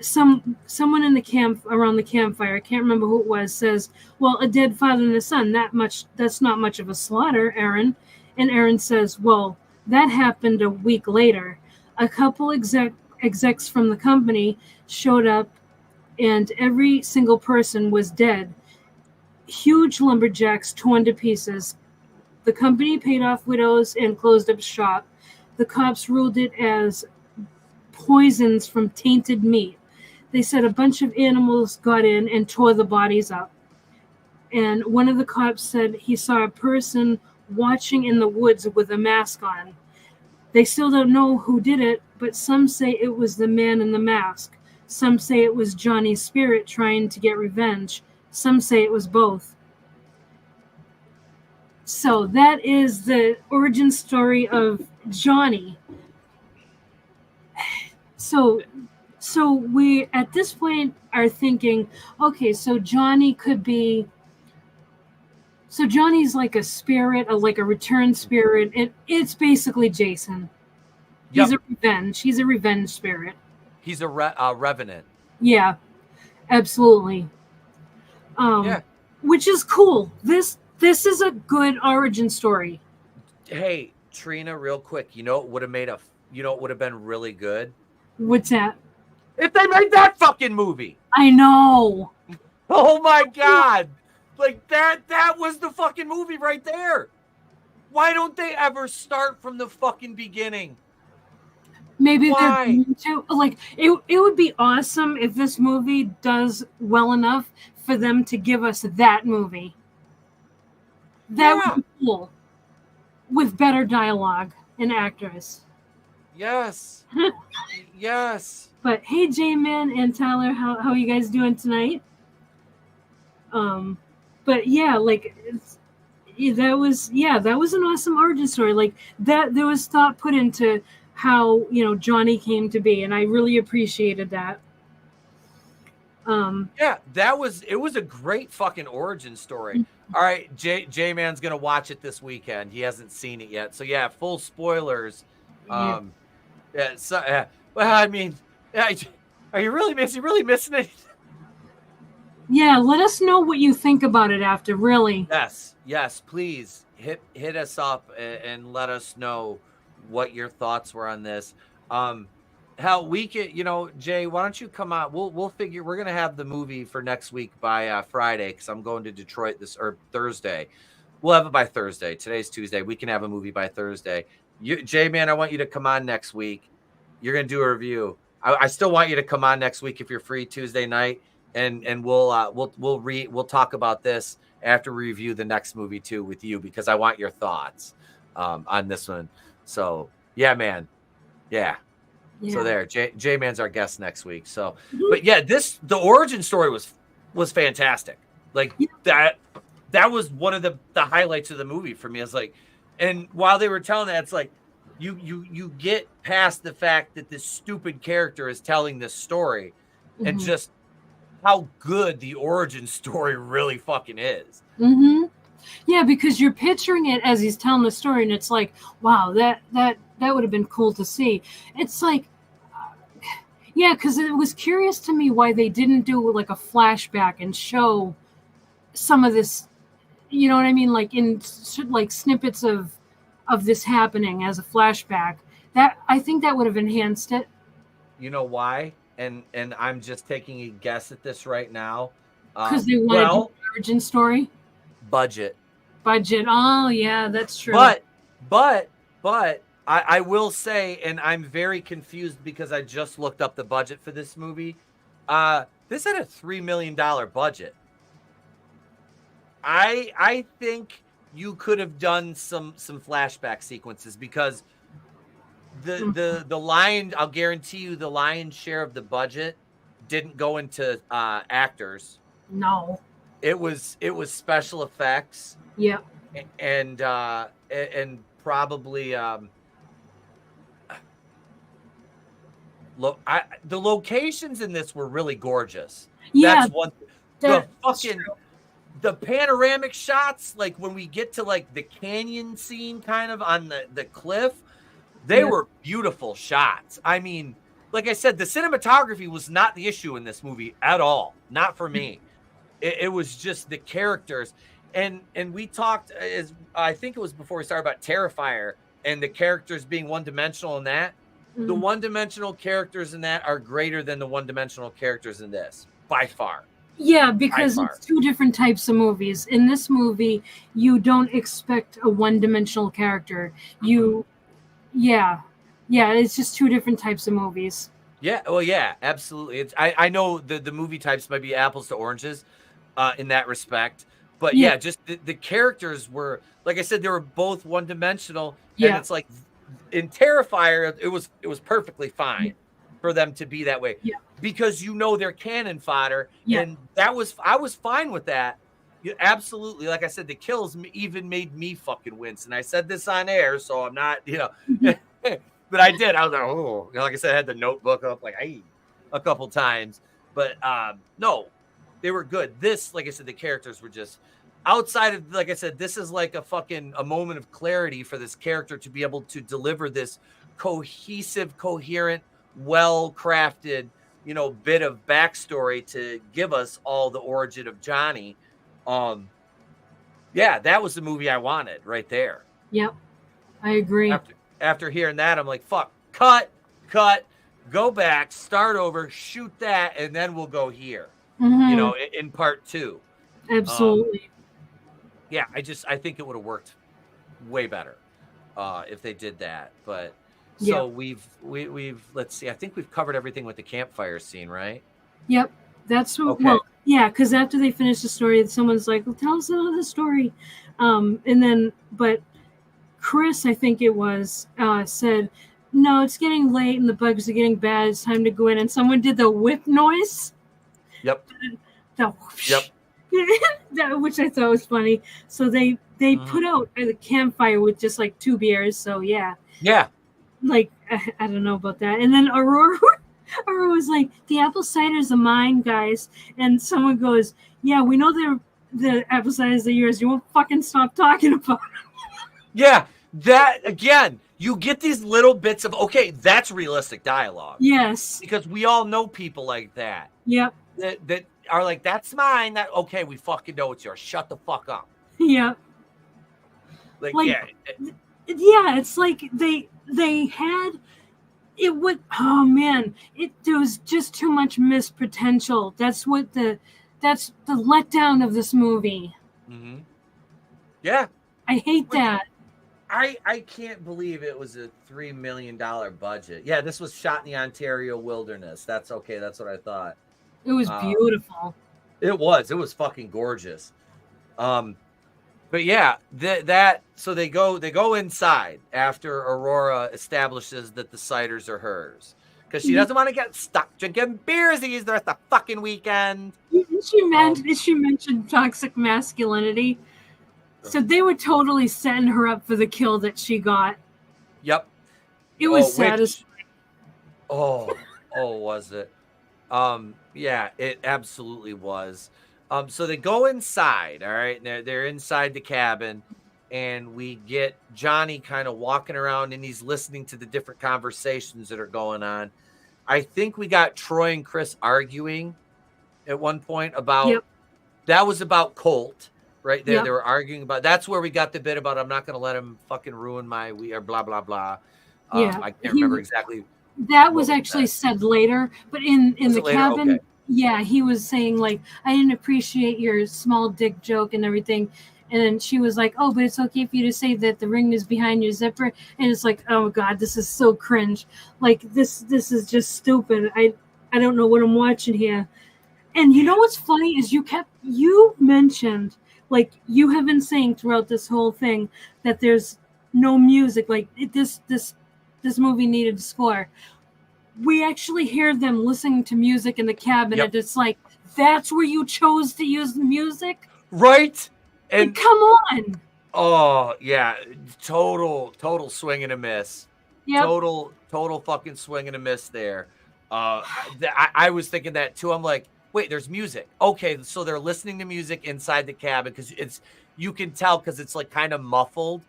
someone in the camp, around the campfire, I can't remember who it was, says, well, a dead father and a son, that's not much of a slaughter, Aaron. And Aaron says, well, that happened a week later. A couple execs from the company showed up, and every single person was dead. Huge lumberjacks torn to pieces. The company paid off widows and closed up shop. The cops ruled it as poisons from tainted meat. They said a bunch of animals got in and tore the bodies up. And one of the cops said he saw a person watching in the woods with a mask on. They still don't know who did it, but some say it was the man in the mask. Some say it was Johnny's spirit trying to get revenge. Some say it was both. So that is the origin story of Johnny. So we at this point are thinking, okay, so Johnny could be. So Johnny's like a spirit, like a return spirit. It's basically Jason. He's a revenge. He's a revenge spirit. He's a revenant. Yeah, absolutely. Which is cool. This is a good origin story. Hey, Trina, real quick. You know what would have been really good? What's that? If they made that fucking movie. I know. Oh my God. Like that was the fucking movie right there. Why don't they ever start from the fucking beginning? Maybe they're going to. Like, it would be awesome if this movie does well enough for them to give us that movie. That would be cool. With better dialogue and actors. Yes. Yes. But hey, J-Man and Tyler, how are you guys doing tonight? But yeah, like that was an awesome origin story. Like that, there was thought put into how Johnny came to be, and I really appreciated that. Yeah, it was a great fucking origin story. Mm-hmm. All right, J-Man's gonna watch it this weekend. He hasn't seen it yet, so yeah, full spoilers. Well, I mean, are you really missing it? Yeah, let us know what you think about it after, really. Yes, please hit us up and let us know what your thoughts were on this. How we could, Jay, why don't you come on? We'll figure, we're gonna have the movie for next week by Friday, because I'm going to Detroit or Thursday. We'll have it by Thursday. Today's Tuesday. We can have a movie by Thursday. Jay, man, I want you to come on next week. You're gonna do a review. I still want you to come on next week if you're free Tuesday night, and we'll talk about this after we review the next movie too with you, because I want your thoughts on this one. So yeah, man, yeah. So there, J-Man's our guest next week. So, but yeah, the origin story was fantastic. Like that was one of the highlights of the movie for me. It's like, and while they were telling that, it's like you get past the fact that this stupid character is telling this story, and just how good the origin story really fucking is. Mm-hmm. Yeah, because you're picturing it as he's telling the story, and it's like, wow, that would have been cool to see. It's like, yeah, because it was curious to me why they didn't do like a flashback and show some of this, you know what I mean, like in like snippets of this happening as a flashback. That I think that would have enhanced it. You know why? And I'm just taking a guess at this right now. Because they wanted an origin story. Budget. Oh yeah, that's true. But But I will say, and I'm very confused because I just looked up the budget for this movie. This had a $3 million budget. I think you could have done some flashback sequences because the lion, I'll guarantee you the lion's share of the budget didn't go into actors. No. It was special effects. Yeah. And probably the locations in this were really gorgeous. Yeah. That's one. The panoramic shots, like when we get to like the canyon scene kind of on the cliff, they were beautiful shots. I mean, like I said, the cinematography was not the issue in this movie at all. Not for me. It was just the characters. And we talked, I think it was before we started, about Terrifier and the characters being one-dimensional in that. Mm-hmm. The one-dimensional characters in that are greater than the one-dimensional characters in this, by far. Yeah, because it's two different types of movies. In this movie, you don't expect a one-dimensional character. It's just two different types of movies. Yeah, well, yeah, absolutely. I know the movie types might be apples to oranges in that respect. But yeah, just the characters were, like I said, they were both one-dimensional. And it's like in Terrifier, it was perfectly fine for them to be that way. Yeah. Because they're cannon fodder. Yeah. And I was fine with that. Absolutely. Like I said, the kills even made me fucking wince. And I said this on air, so I'm not, but I did. I was like, oh, like I said, I had the notebook up like a couple times. But no, they were good. This, like I said, the characters were just outside of, like I said, this is like a moment of clarity for this character to be able to deliver this cohesive, coherent, well-crafted, bit of backstory to give us all the origin of Johnny. That was the movie I wanted right there. Yep. I agree. After hearing that, I'm like, fuck, cut, go back, start over, shoot that, and then we'll go here. Mm-hmm. In part 2. Absolutely. I think it would have worked way better if they did that. But so we've let's see. I think we've covered everything with the campfire scene, right? Yep, that's what. Okay. Well, yeah, because after they finish the story, someone's like, "Well, tell us another story," but Chris, I think it was, said, "No, it's getting late and the bugs are getting bad. It's time to go in." And someone did the whip noise. Yep. Which I thought was funny. So they put out the campfire with just like 2 beers. So yeah. Like I don't know about that. And then Aurora was like, "The apple ciders are mine, guys." And someone goes, "Yeah, we know the apple ciders are yours. You won't fucking stop talking about it." Yeah, that again. You get these little bits of that's realistic dialogue. Yes, because we all know people like that. Yep. That are like, that's mine. That we fucking know it's yours. Shut the fuck up. Yeah. It's like they had it would. Oh man, there was just too much missed potential. That's the letdown of this movie. Mm-hmm. Yeah. I hate that. I can't believe it was a $3 million budget. Yeah, this was shot in the Ontario wilderness. That's okay. That's what I thought. It was beautiful. It was fucking gorgeous. But yeah, so they go inside after Aurora establishes that the ciders are hers because she doesn't want to get stuck drinking beers the rest of the fucking weekend. She mentioned toxic masculinity. So they were totally setting her up for the kill that she got. Yep. It was satisfying. Was it? Yeah, it absolutely was. So they go inside, all right? They're inside the cabin, and we get Johnny kind of walking around, and he's listening to the different conversations that are going on. I think we got Troy and Chris arguing at one point about that was about Colt. Right there, they were arguing about. That's where we got the bit about I'm not going to let him fucking ruin my or blah blah blah. I can't remember exactly. That was actually said later, but in the cabin, he was saying like, I didn't appreciate your small dick joke and everything, And then she was like, "Oh, but it's okay for you to say that the ring is behind your zipper." And it's like, "Oh God, this is so cringe. Like this is just stupid. I don't know what I'm watching here." And you know what's funny is you mentioned, like, you have been saying throughout this whole thing that there's no music. Like this movie needed a score. We actually hear them listening to music in the cabin, and it's like, that's where you chose to use the music, right? And like, come on. Oh yeah, total swing and a miss. Yep. Total fucking swing and a miss there. I was thinking that too. I'm like, wait, there's music. Okay, so they're listening to music inside the cabin because you can tell because it's like kind of muffled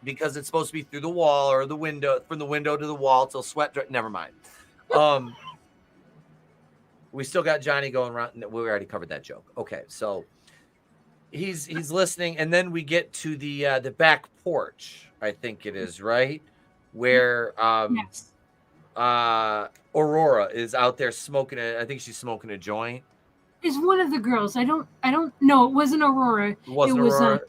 because it's supposed to be through the wall or the window, from the window to the wall till sweat. Never mind. We still got Johnny going around. We already covered that joke. Okay, so he's listening, and then we get to the back porch. I think it is, right, where Yes. Aurora is out there smoking. I think she's smoking a joint. Is one of the girls. I don't know. It wasn't Aurora. It wasn't was Aurora.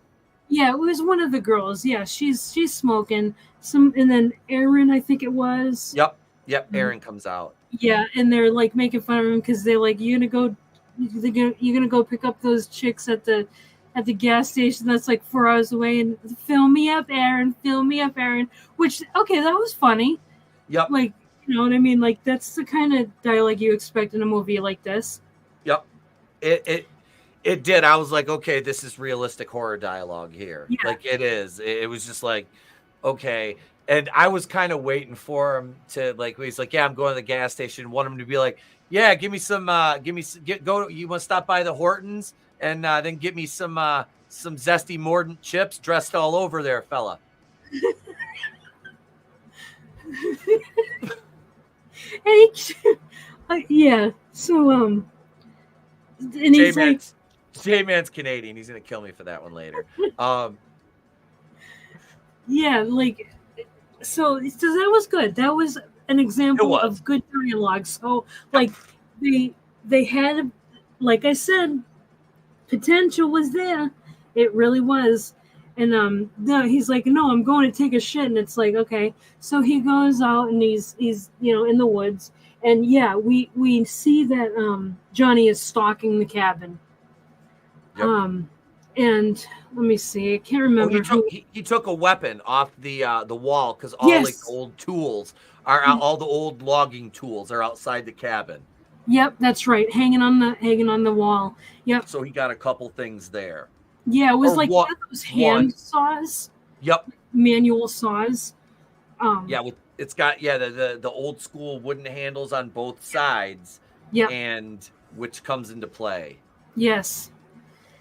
yeah, it was one of the girls. Yeah, she's smoking some, and then Aaron, I think it was. Yep. Aaron comes out. Yeah, and they're like making fun of him because they're like, you're gonna go pick up those chicks at the gas station that's like 4 hours away, and fill me up, Aaron. Which, okay, that was funny. Yep. Like, you know what I mean? Like, that's the kind of dialogue you expect in a movie like this. Yep. It did. I was like, okay, this is realistic horror dialogue here. Yeah. Like it is. It was just like, okay. And I was kind of waiting for him to, like, he's like, yeah, I'm going to the gas station. Want him to be like, yeah, give me some, you want to stop by the Hortons and then get me some zesty Mordant chips dressed all over there, fella. Yeah. So, and he's like, J-Man's Canadian. He's going to kill me for that one later. Yeah, like, so that was good. That was an example of good dialogue. So, like, they had, like I said, potential was there. It really was. And no, he's like, no, I'm going to take a shit. And it's like, okay. So he goes out and he's in the woods. And yeah, we see that Johnny is stalking the cabin. Yep. And let me see. I can't remember. He took a weapon off the wall because all like old tools are out, all the old logging tools are outside the cabin. Yep, that's right. Hanging on the wall. Yep. So he got a couple things there. Yeah, it was those hand saws. Yep. Manual saws. Yeah, it's got the old school wooden handles on both sides. Yeah. And which comes into play. Yes.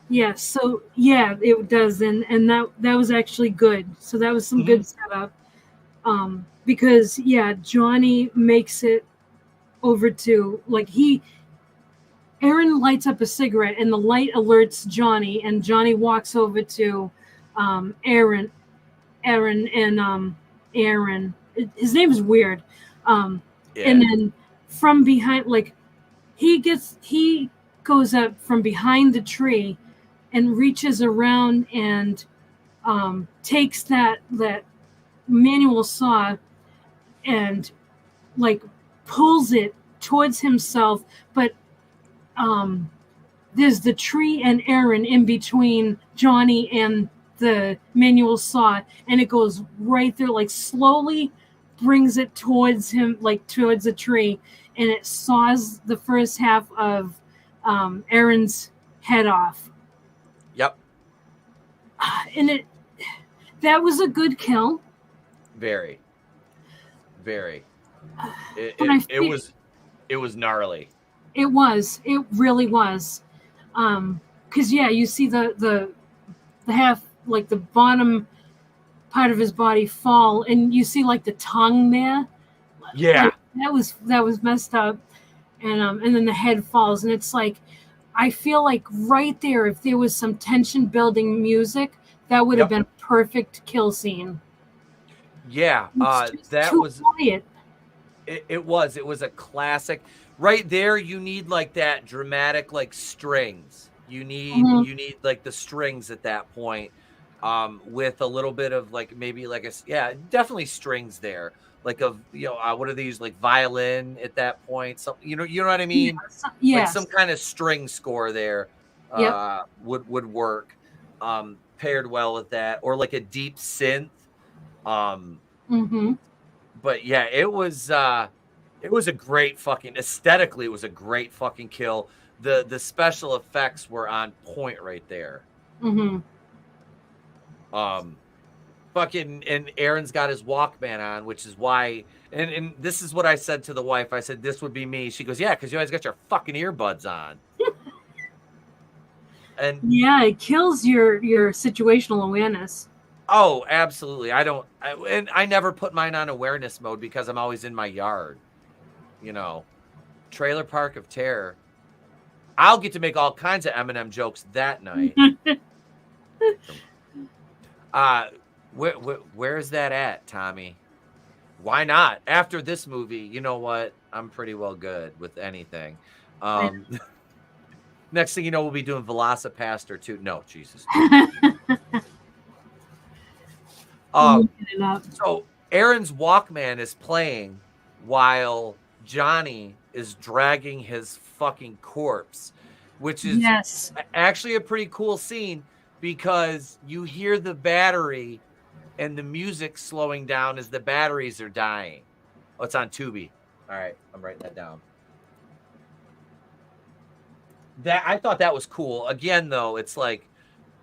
Yeah, so yeah, it does, and that was actually good. So that was some good setup. Because Johnny makes it over to, like, Aaron lights up a cigarette and the light alerts Johnny, and Johnny walks over to Aaron. His name is weird. And then from behind, like, he goes up from behind the tree and reaches around and takes that manual saw and, like, pulls it towards himself, but there's the tree and Aaron in between Johnny and the manual saw, and it goes right there, like, slowly brings it towards him, like towards the tree, and it saws the first half of Aaron's head off. Yep. And that was a good kill. Very. It was gnarly. It was. It really was. 'Cause you see the half, like the bottom part of his body fall, and you see like the tongue there. Yeah. Like, that was messed up. And then the head falls, and it's like, I feel like right there, if there was some tension building music, that would have been a perfect kill scene. Yeah, that was quiet. It was a classic. Right there, you need like that dramatic, like, strings. You need like the strings at that point, with a little bit of like maybe like definitely strings there. Like what are these, like violin at that point? Something, you know what I mean? Like some kind of string score there would work, paired well with that, or like a deep synth. But yeah, it was a great fucking, aesthetically, it was a great fucking kill. The special effects were on point right there. Fucking, and Aaron's got his Walkman on, which is why, and this is what I said to the wife. I said, this would be me. She goes, yeah, because you always got your fucking earbuds on. And yeah, it kills your situational awareness. Oh, absolutely. I never put mine on awareness mode because I'm always in my yard. Trailer Park of Terror. I'll get to make all kinds of Eminem jokes that night. Where's that at, Tommy? Why not? After this movie, you know what? I'm pretty well good with anything. Next thing you know, we'll be doing Velocipaster too. No, Jesus. So Aaron's Walkman is playing while Johnny is dragging his fucking corpse, which is actually a pretty cool scene because you hear the battery and the music slowing down as the batteries are dying. Oh, it's on Tubi. All right, I'm writing that down. I thought that was cool. Again, though, it's like,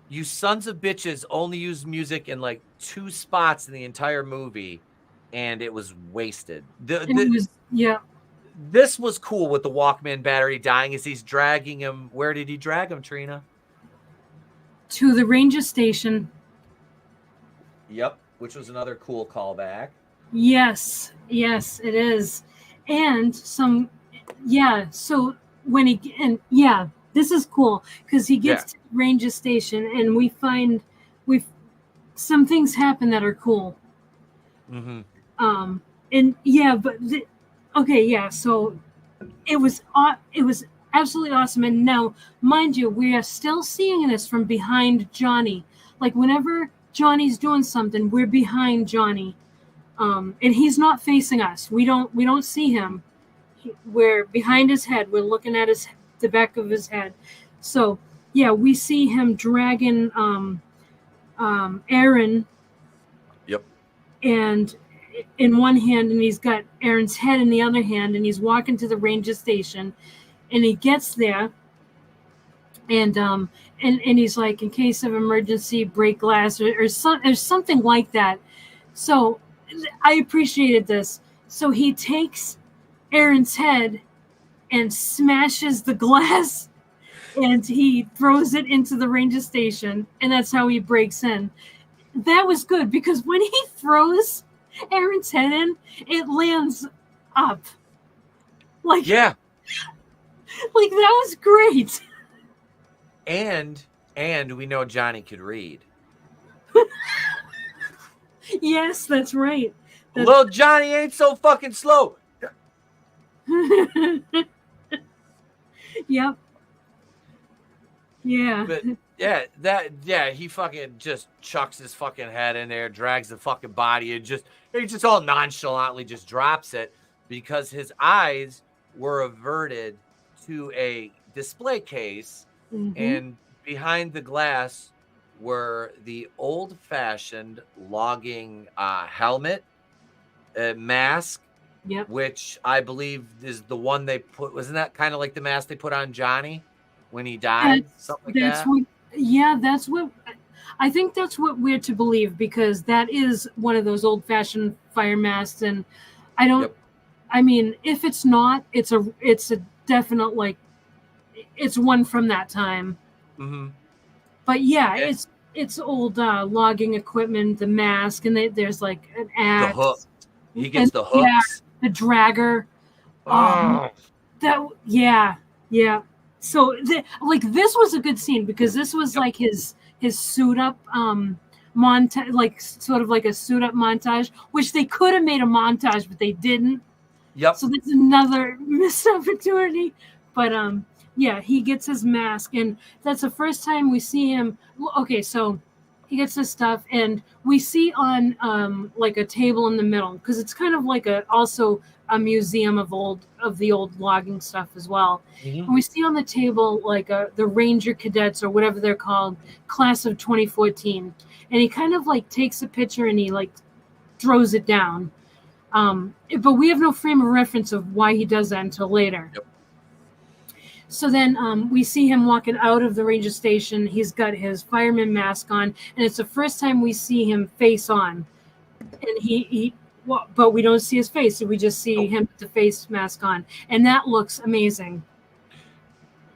you sons of bitches only use music in like 2 spots in the entire movie, and it was wasted. This was cool with the Walkman battery dying as he's dragging him. Where did he drag him, Trina? To the ranger station. Yep, which was another cool callback. Yes, it is. And so when this is cool because he gets to the ranger station and we find some things happen that are cool. So it was absolutely awesome. And now, mind you, we are still seeing this from behind Johnny. Like whenever Johnny's doing something, we're behind Johnny, and he's not facing us. We don't see him. We're behind his head. We're looking at the back of his head. So we see him dragging Aaron. Yep. And in one hand, and he's got Aaron's head in the other hand, and he's walking to the ranger station, and he gets there, and he's like, in case of emergency, break glass or something like that. So I appreciated this. So he takes Aaron's head and smashes the glass, and he throws it into the ranger station, and that's how he breaks in. That was good because when he throws Aaron's head in, it lands up. Like that was great. And we know Johnny could read. Yes, that's right. Little Johnny ain't so fucking slow. Yep. Yeah. But he fucking just chucks his fucking head in there, drags the fucking body, and he just all nonchalantly just drops it because his eyes were averted to a display case, and behind the glass were the old-fashioned logging helmet, mask, which I believe is the one they put. Wasn't that kind of like the mask they put on Johnny when he died? Something like that. That's what I think. That's what we're to believe because that is one of those old-fashioned fire masks, and I don't. Yep. I mean, if it's not, it's a definite it's one from that time. But it's old logging equipment, the mask, and there's like an axe. The hook. He gets the hooks. The dragger. So this was a good scene because this was like his suit up montage, like sort of like a suit up montage, which they could have made a montage, but they didn't. Yep. So that's another missed opportunity. But Yeah, he gets his mask, and that's the first time we see him. Okay, so he gets this stuff, and we see on like a table in the middle, because it's kind of like also a museum of the old logging stuff as well. Mm-hmm. And we see on the table like the Ranger Cadets or whatever they're called, class of 2014, and he kind of like takes a picture and he like throws it down. But we have no frame of reference of why he does that until later. Yep. So then we see him walking out of the ranger station. He's got his fireman mask on, and it's the first time we see him face on. And but we don't see his face, so we just see him with the face mask on, and that looks amazing.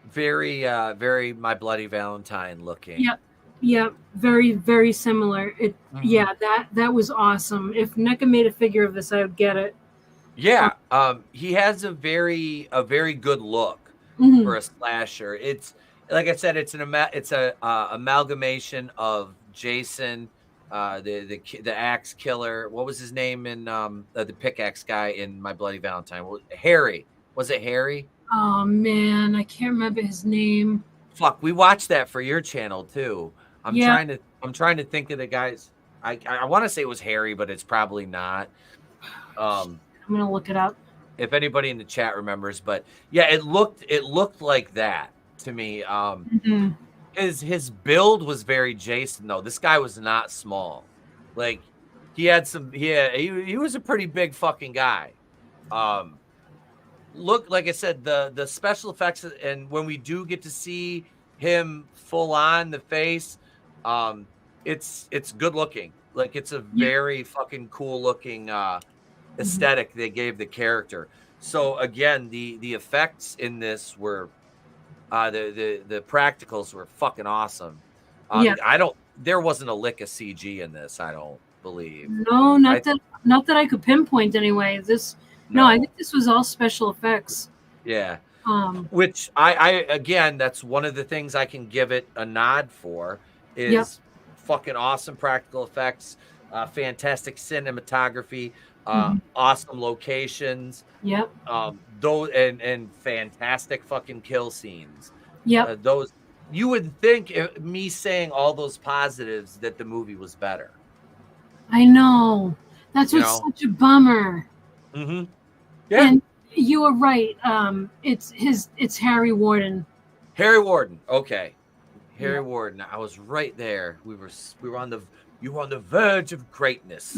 Very, very My Bloody Valentine looking. Yep, very, very similar. Yeah, that was awesome. If NECA made a figure of this, I would get it. Yeah, he has a very good look. For a slasher. It's like I said, it's a amalgamation of Jason, the axe killer. What was his name in the pickaxe guy in My Bloody Valentine? Harry. Was it Harry? Oh man, I can't remember his name. Fuck, we watched that for your channel too. I'm trying to think of the guys. I want to say it was Harry, but it's probably not. I'm gonna look it up. If anybody in the chat remembers, but yeah, it looked like that to me. His build was very Jason though. This guy was not small. Like he was a pretty big fucking guy. Look, like I said, the special effects, and when we do get to see him full on the face, it's good looking. Like it's a very fucking cool looking aesthetic they gave the character. So again, the effects in this were the practicals were fucking awesome. There wasn't a lick of CG in this, I don't believe. No, not that I could pinpoint anyway. No, I think this was all special effects. Yeah. Which I again, that's one of the things I can give it a nod for is fucking awesome practical effects, fantastic cinematography, awesome locations. Yep. Those and fantastic fucking kill scenes. Yep. Those you would think me saying all those positives that the movie was better. I know. That's what's such a bummer. Mm-hmm. Yeah. And you were right. It's Harry Warden. Harry Warden. Okay. Harry Warden. I was right there. You were on the verge of greatness.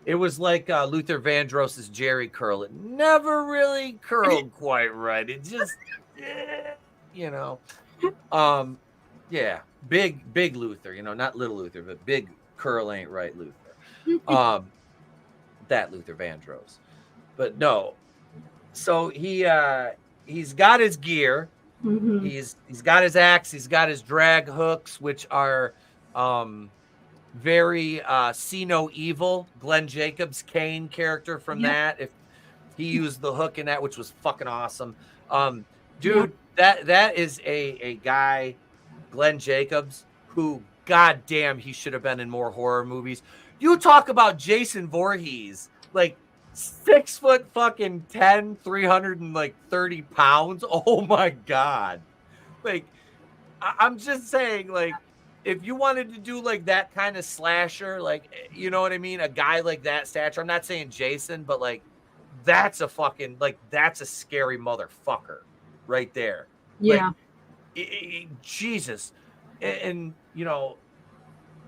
It was like Luther Vandross's Jerry curl. It never really curled quite right. It just, yeah, big Luther. Not little Luther, but big curl ain't right Luther. That Luther Vandross, but no. So he's got his gear. Mm-hmm. He's got his axe. He's got his drag hooks, which are very See No Evil. Glenn Jacobs' Kane character from that. If he used the hook in that, which was fucking awesome. Dude, that is a guy, Glenn Jacobs, who goddamn he should have been in more horror movies. You talk about Jason Voorhees, like 6 foot fucking 10, 330 pounds. Oh my God. Like, I'm just saying, like, if you wanted to do like that kind of slasher, like, you know what I mean? A guy like that stature. I'm not saying Jason, but like, that's a fucking, like, that's a scary motherfucker right there. Yeah. Like, Jesus. And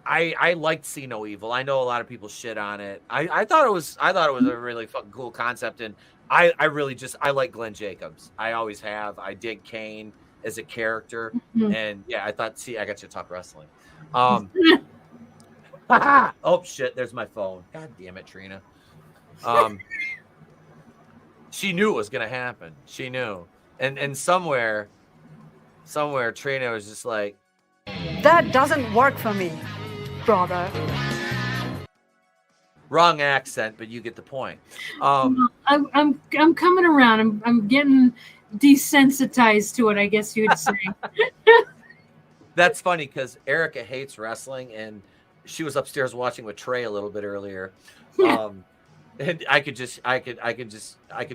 I liked See No Evil. I know a lot of people shit on it. I thought it was a really fucking cool concept, and I like Glenn Jacobs. I always have. I dig Kane as a character, and I thought. See, I got you to talk wrestling. Oh shit! There's my phone. God damn it, Trina. She knew it was gonna happen. She knew, and somewhere, Trina was just like, that doesn't work for me. Brother. Wrong accent, but you get the point. I'm coming around. I'm getting desensitized to it, I guess you would say. That's funny because Erica hates wrestling, and she was upstairs watching with Trey a little bit earlier. And I could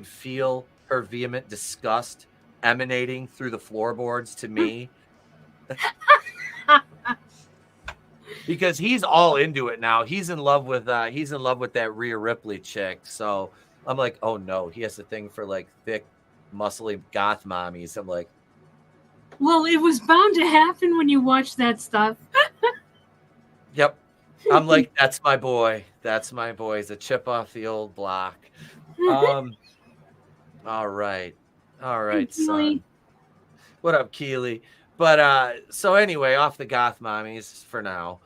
feel her vehement disgust emanating through the floorboards to me. Because he's all into it now. He's in love with that Rhea Ripley chick. So I'm like, oh no, he has a thing for like thick, muscly goth mommies. I'm like, well, it was bound to happen when you watch that stuff. yep. I'm like, that's my boy. That's my boy. He's a chip off the old block. All right. All right, son. What up, Keely? But so anyway, off the goth mommies for now.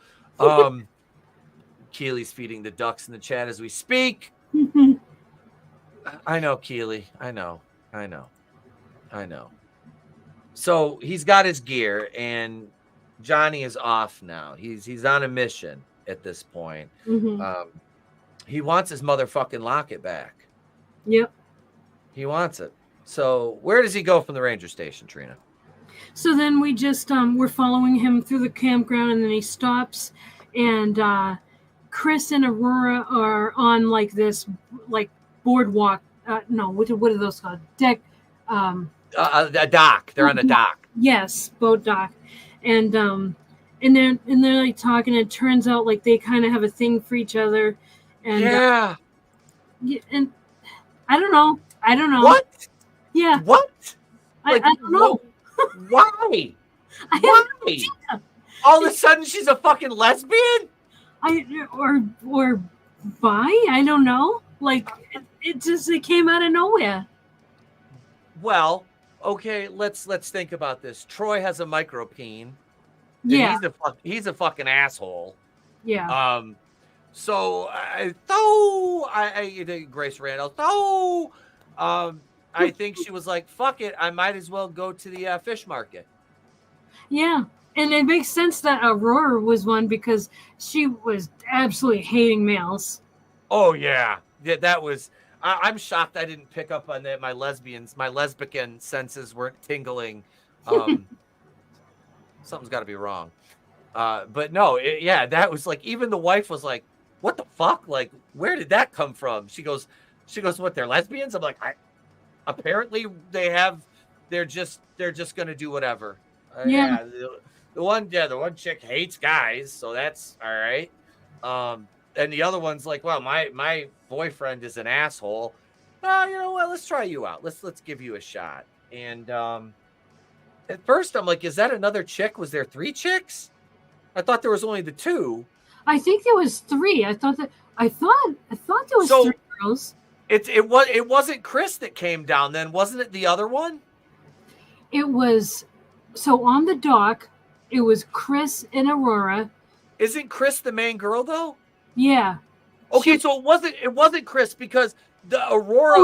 Keely's feeding the ducks in the chat as we speak. I know, Keely. I know. So he's got his gear, and Johnny is off now. He's on a mission at this point. He wants his motherfucking locket back. Yep. He wants it. So where does he go from the ranger station, Trina? So then we just we're following him through the campground, and then he stops, and Chris and Aurora are on like this like boardwalk. No, what are those called? Deck. A dock. They're on a dock. Yes, boat dock, and they're like talking. And it turns out like they kind of have a thing for each other, and yeah, and I don't know. What? Yeah. What? I don't know. Why? Why? All of a sudden, she's a fucking lesbian? Or bi? I don't know. Like it came out of nowhere. Well, okay, let's think about this. Troy has a micropene. Yeah. He's a fucking asshole. Yeah. So Grace Randall. I think she was like, fuck it, I might as well go to the fish market. Yeah. And it makes sense that Aurora was one because she was absolutely hating males. Oh, yeah. That was... I'm shocked I didn't pick up on that. My lesbian senses weren't tingling. Something's got to be wrong. But no, that was like, even the wife was like, what the fuck? Like, where did that come from? She goes, what, they're lesbians? I'm like, apparently they're just going to do whatever. Yeah. The one chick hates guys, so that's all right. And the other one's like, well, my boyfriend is an asshole. You know what? Let's try you out. Let's give you a shot. And at first I'm like, is that another chick? Was there 3 chicks? I thought there was only the 2. I think there was 3. I thought there was 3 girls. It wasn't Chris that came down then, wasn't it? The other one? It was. So on the dock, it was Chris and Aurora. Isn't Chris the main girl though? Yeah. Okay, so it wasn't Chris because the Aurora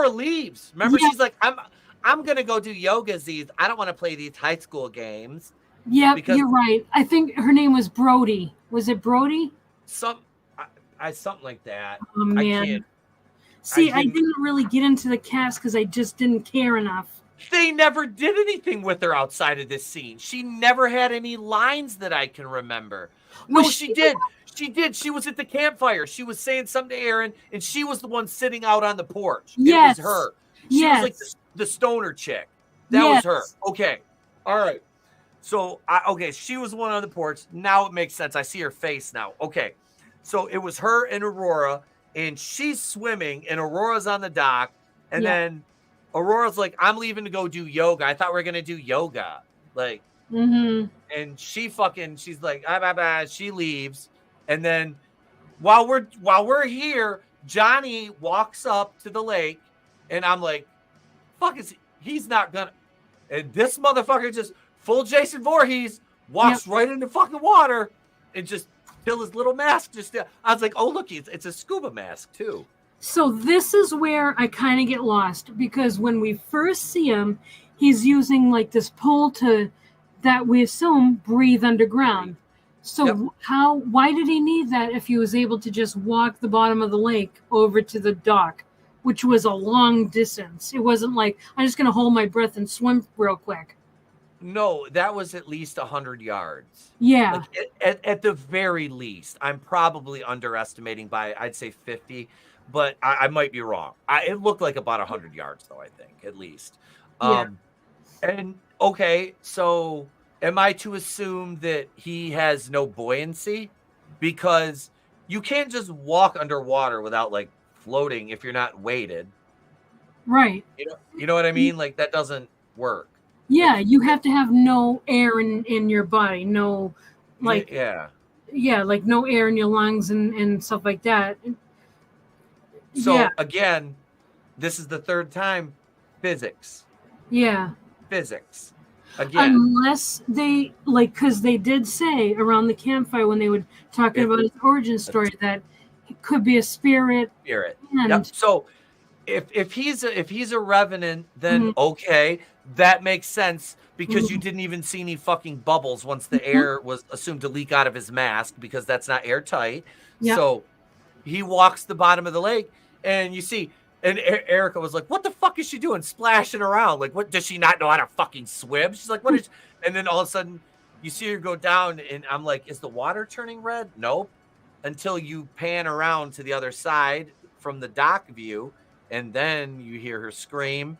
leaves. Remember, yeah. She's like, I'm gonna go do yoga. I don't want to play these high school games. Yeah, you're right. I think her name was Brody. Was it Brody? Something like that. Oh man. I didn't really get into the cast because I just didn't care enough. They never did anything with her outside of this scene. She never had any lines that I can remember. No, she did. She did. She was at the campfire. She was saying something to Aaron, and she was the one sitting out on the porch. Yes. It was her. She was like the stoner chick. That was her. Okay. All right. So, she was the one on the porch. Now it makes sense. I see her face now. Okay. So it was her and Aurora, and she's swimming, and Aurora's on the dock, and then Aurora's like, I'm leaving to go do yoga. I thought we were going to do yoga. Like, and she's like, she leaves. And then while we're here, Johnny walks up to the lake, and I'm like, he's not gonna. And this motherfucker just full Jason Voorhees walks right into fucking water and just till his little mask I was like, oh look, it's a scuba mask too. So this is where I kind of get lost because when we first see him, he's using like this pole that we assume breathe underground. So why did he need that if he was able to just walk the bottom of the lake over to the dock, which was a long distance? It wasn't like, I'm just going to hold my breath and swim real quick. No, that was at least 100 yards. Yeah. Like at the very least. I'm probably underestimating by, I'd say 50, but I might be wrong. It looked like about 100 yards, though, I think, at least. Yeah. And okay, so am I to assume that he has no buoyancy? Because you can't just walk underwater without like floating if you're not weighted. Right. You know what I mean? Like that doesn't work. Yeah, Like, you have to have no air in your body, no, like, yeah. like no air in your lungs and stuff like that. So again, this is the third time. Physics. Physics. Again. Unless they, like, because they did say around the campfire when they were talking about his origin story that it could be a spirit. Yep. So if he's a revenant, then okay, that makes sense because you didn't even see any fucking bubbles once the air was assumed to leak out of his mask because that's not airtight. Yep. So he walks the bottom of the lake and you see, and Erica was like, what the fuck is she doing splashing around? Like, what, does she not know how to fucking swim? She's like, what is, and then all of a sudden you see her go down and I'm like, is the water turning red? Nope. Until you pan around to the other side from the dock view. And then you hear her scream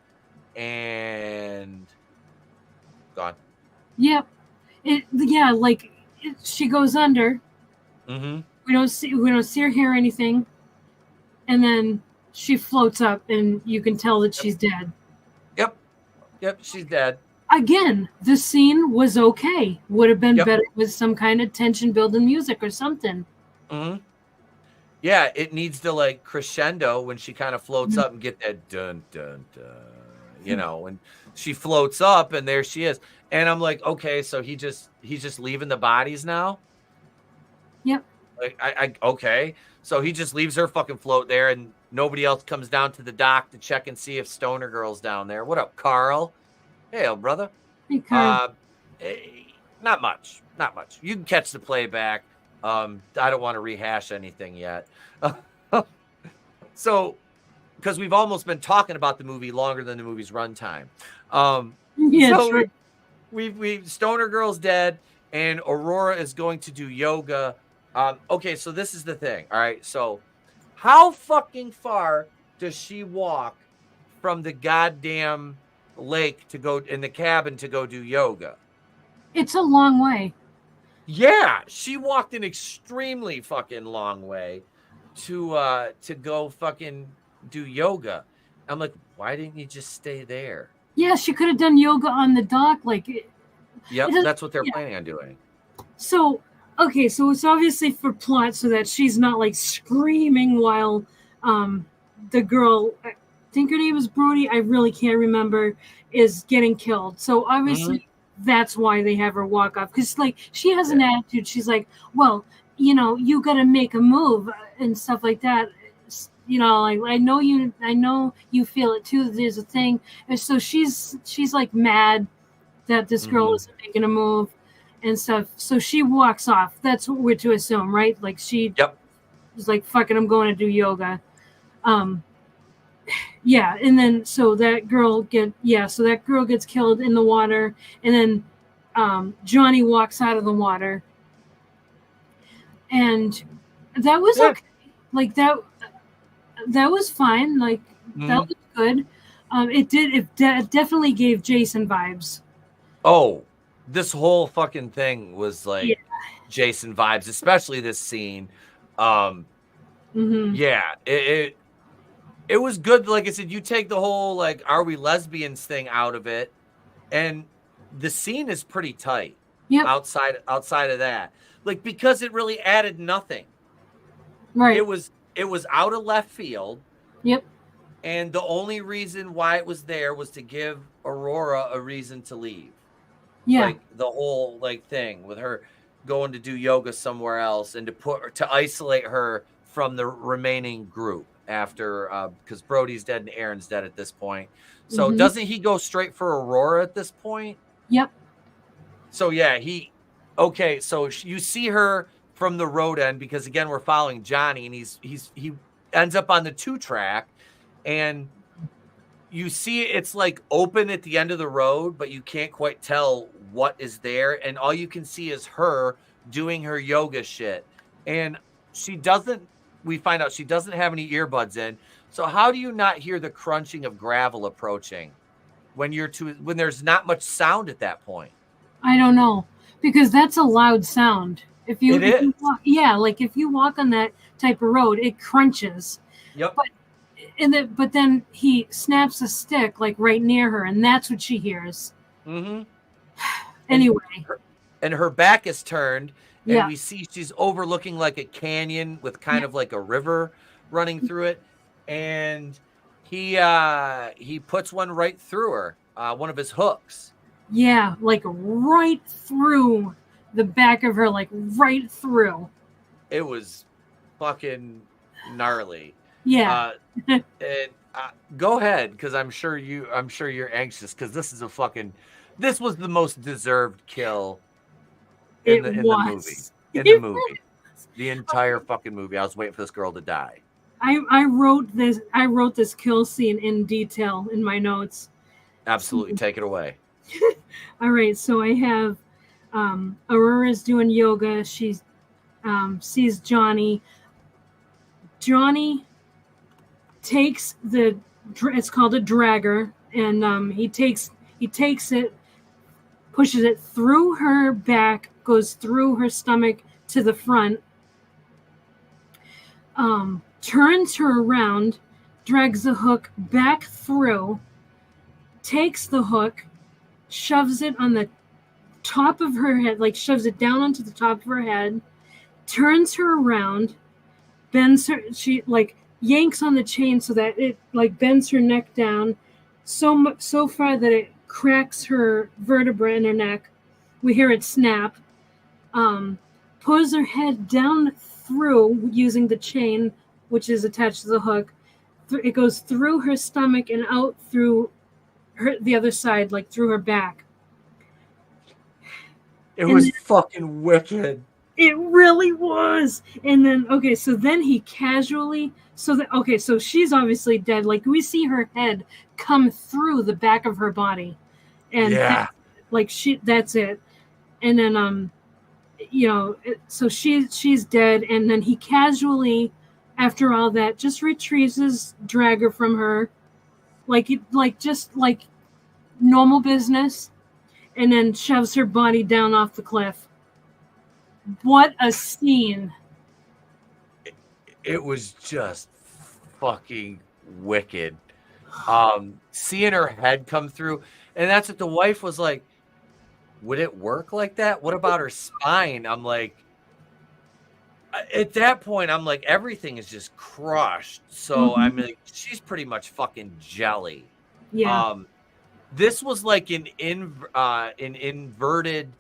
and gone. Yep. She goes under. Mm-hmm. We don't see or hear anything. And then she floats up and you can tell that she's dead. Yep, she's dead. Again, the scene was okay. Would have been better with some kind of tension building music or something. Mm-hmm. Yeah, it needs to like crescendo when she kind of floats up and get that dun dun dun, you know, and she floats up and there she is. And I'm like, okay, so he's just leaving the bodies now. Yep. Like okay. So he just leaves her fucking float there and nobody else comes down to the dock to check and see if Stoner Girl's down there. What up, Carl? Hey, old brother. Hey, Carl. Not much. You can catch the playback. I don't want to rehash anything yet. So, because we've almost been talking about the movie longer than the movie's runtime. That's right. We Stoner Girl's dead, and Aurora is going to do yoga. Okay, so this is the thing. All right, so how fucking far does she walk from the goddamn lake to go in the cabin to go do yoga? It's a long way. Yeah, she walked an extremely fucking long way to go fucking do yoga. I'm like, why didn't you just stay there? Yeah, she could have done yoga on the dock. Yep, that's what they're planning on doing. So, okay, so it's obviously for plot so that she's not like screaming while the girl, I think her name is Brody, I really can't remember, is getting killed. So obviously that's why they have her walk off, because like she has an attitude. She's like, well, you know, you got to make a move and stuff like that. You know, like I know you feel it too. There's a thing, and so she's like mad that this girl isn't making a move and stuff. So she walks off. That's what we're to assume, right? Like she was like, "Fuck it, I'm going to do yoga." Yeah, and then so that girl gets killed in the water, and then Johnny walks out of the water, and that was okay. Like that was fine. Like that was good. It definitely gave Jason vibes. Oh, this whole fucking thing was like Jason vibes, especially this scene. Yeah, it was good. Like I said, you take the whole like, are we lesbians thing out of it, and the scene is pretty tight. Yep. Outside of that, like, because it really added nothing. Right. It was out of left field. Yep. And the only reason why it was there was to give Aurora a reason to leave. Yeah. Like the whole like thing with her going to do yoga somewhere else and to isolate her from the remaining group after because Brody's dead and Aaron's dead at this point. So doesn't he go straight for Aurora at this point? Yep. So yeah, so you see her from the road end, because again we're following Johnny, and he ends up on the 2-track, and you see it's like open at the end of the road, but you can't quite tell what is there. And all you can see is her doing her yoga shit. And we find out she doesn't have any earbuds in. So how do you not hear the crunching of gravel approaching when there's not much sound at that point? I don't know, because that's a loud sound. If you walk, like if you walk on that type of road, it crunches. Yep. But then he snaps a stick like right near her, and that's what she hears. Mm-hmm. Anyway. And her back is turned, and we see she's overlooking like a canyon with kind of like a river running through it. And he puts one right through her, one of his hooks. Yeah, like right through the back of her, like right through. It was fucking gnarly. Yeah. And go ahead, because I'm sure you're anxious, because this was the most deserved kill in the movie. The entire fucking movie. I was waiting for this girl to die. I wrote this kill scene in detail in my notes. Absolutely, take it away. All right, so I have Aurora's doing yoga. She sees Johnny. Johnny takes it's called a dragger, and he takes it, pushes it through her back, goes through her stomach to the front, turns her around, drags the hook back through, takes the hook, shoves it on the top of her head, like shoves it down onto the top of her head, turns her around, bends her, she like yanks on the chain so that it like bends her neck down so far that it cracks her vertebra in her neck. We hear it snap. Pulls her head down through using the chain, which is attached to the hook. It goes through her stomach and out through the other side, like through her back. It was fucking wicked. It really was. And then, okay, so then he casually, so she's obviously dead. Like we see her head come through the back of her body. And that's it. And then, so she's dead. And then he casually, after all that, just retrieves his dragger from her. Just like normal business, and then shoves her body down off the cliff. What a scene. It was just fucking wicked. Seeing her head come through, and that's what the wife was like, would it work like that? What about her spine? I'm like, at that point, I'm like, everything is just crushed. So I'm like, she's pretty much fucking jelly. Yeah. This was like an inverted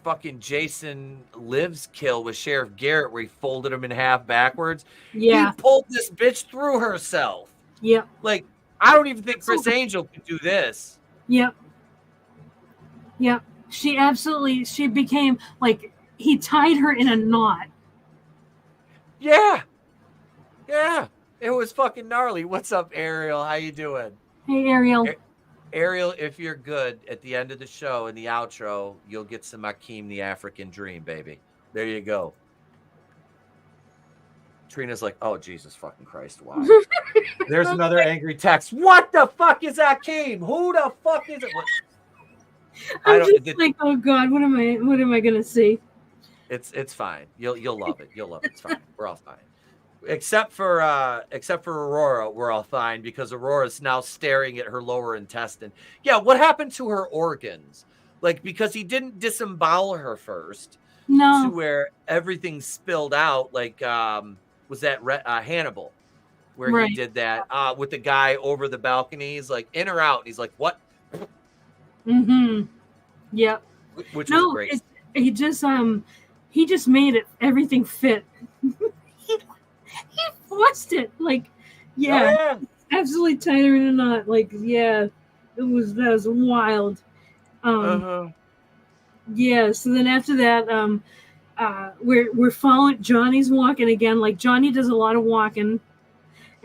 fucking Jason Lives kill with Sheriff Garrett, where he folded him in half backwards. Yeah. He pulled this bitch through herself. Yep. Like, I don't even think Chris Angel could do this. Yep. She became like, he tied her in a knot. Yeah. It was fucking gnarly. What's up, Ariel? How you doing? Hey, Ariel. Ariel, if you're good, at the end of the show, in the outro, you'll get some Akeem the African Dream, baby. There you go. Trina's like, oh, Jesus fucking Christ, why? There's another angry text. What the fuck is Akeem? Who the fuck is it? I'm just like, oh God, what am I gonna see? It's fine. You'll love it. You'll love it. It's fine. We're all fine. Except for Aurora, we're all fine, because Aurora's now staring at her lower intestine. Yeah, what happened to her organs? Like, because he didn't disembowel her first. No. To where everything spilled out. Like, was that Hannibal, where he did that with the guy over the balcony? He's like, in or out? And he's like, what? Mm-hmm. Yep. Which was great. He just made everything fit. He forced it. Like, absolutely tied her in a knot. Like, that was wild. Yeah. So then after that, we're following. Johnny's walking again. Like, Johnny does a lot of walking,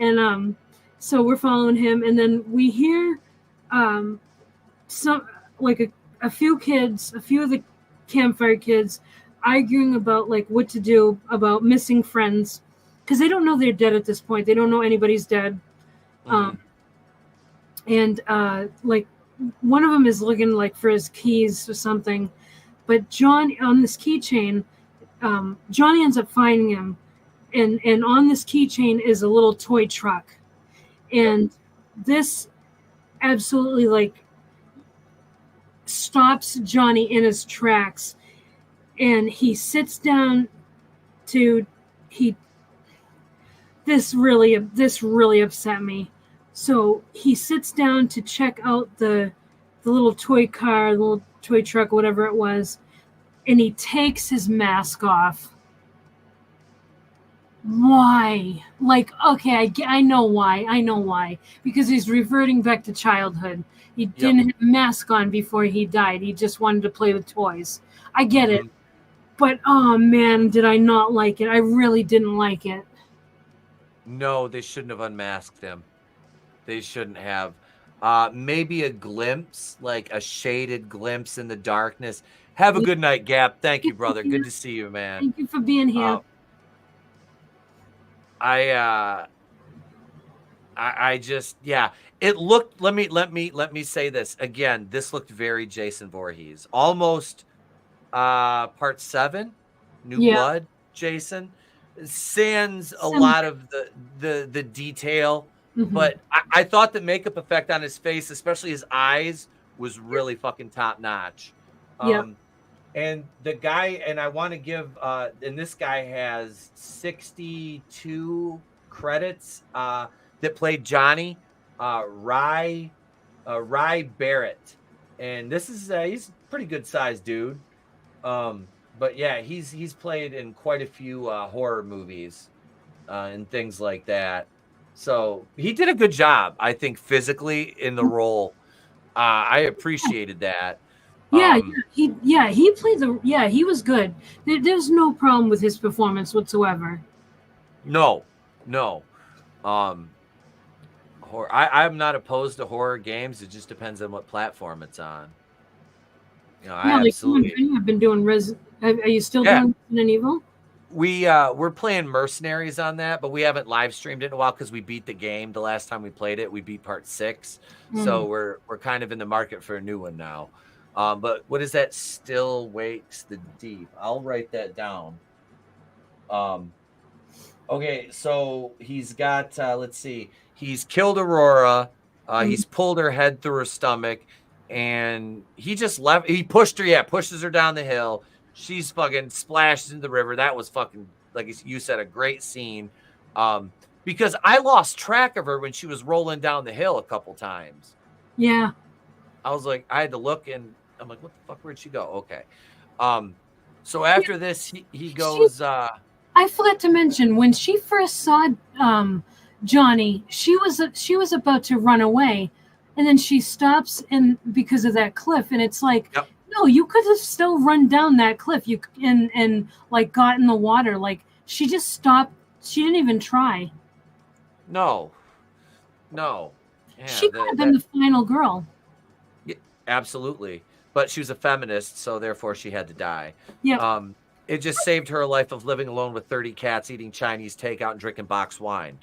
And so we're following him, and then we hear some like a few kids, a few of the campfire kids, arguing about like what to do about missing friends, because they don't know they're dead at this point. They don't know anybody's dead. And like one of them is looking like for his keys or something, but John on this keychain, Johnny ends up finding him, and on this keychain is a little toy truck, and this absolutely like stops Johnny in his tracks, and he sits down to this really upset me. So he sits down to check out the little toy car, the little toy truck, whatever it was, and he takes his mask off. Why? Like, okay, I know why. Because he's reverting back to childhood. He didn't have a mask on before he died. He just wanted to play with toys. I get it. But, oh, man, did I not like it. I really didn't like it. No, they shouldn't have unmasked him. They shouldn't have. Maybe a glimpse, like a shaded glimpse in the darkness. Have a good night, Gap. Thank you, brother. Good to see you, man. Thank you for being here. I just, yeah, it looked, let me say this again. This looked very Jason Voorhees, almost part 7, New Blood, Jason. Sans a lot of the detail, but I thought the makeup effect on his face, especially his eyes, was really fucking top notch. And the guy, and I want to give, and this guy has 62 credits that played Johnny, Rye Barrett, and this is he's a pretty good sized dude. But yeah, he's played in quite a few horror movies and things like that. So he did a good job, I think, physically in the role. I appreciated that. He played he was good. There's no problem with his performance whatsoever. No. Horror. I'm not opposed to horror games. It just depends on what platform it's on. You know, I absolutely. I've been doing Are you still doing Resident Evil? We're playing Mercenaries on that, but we haven't live streamed it in a while because we beat the game the last time we played it. We beat part 6, so we're kind of in the market for a new one now. But what is that? Still Wakes the Deep. I'll write that down. Okay, so he's got. Let's see. He's killed Aurora. He's pulled her head through her stomach. And he just left. He pushed her. Pushes her down the hill. She's fucking splashed into the river. That was fucking, like you said, a great scene. Because I lost track of her when she was rolling down the hill a couple times. Yeah. I was like, I had to look, and I'm like, what the fuck? Where'd she go? Okay. So after this, he goes. I forgot to mention when she first saw Johnny, she was about to run away. And then she stops because of that cliff, and it's like, no, you could have still run down that cliff. You and like got in the water. Like she just stopped. She didn't even try. No. Yeah, she could have been the final girl. Yeah, absolutely, but she was a feminist, so therefore she had to die. Yeah. It just saved her a life of living alone with 30 cats, eating Chinese takeout, and drinking boxed wine.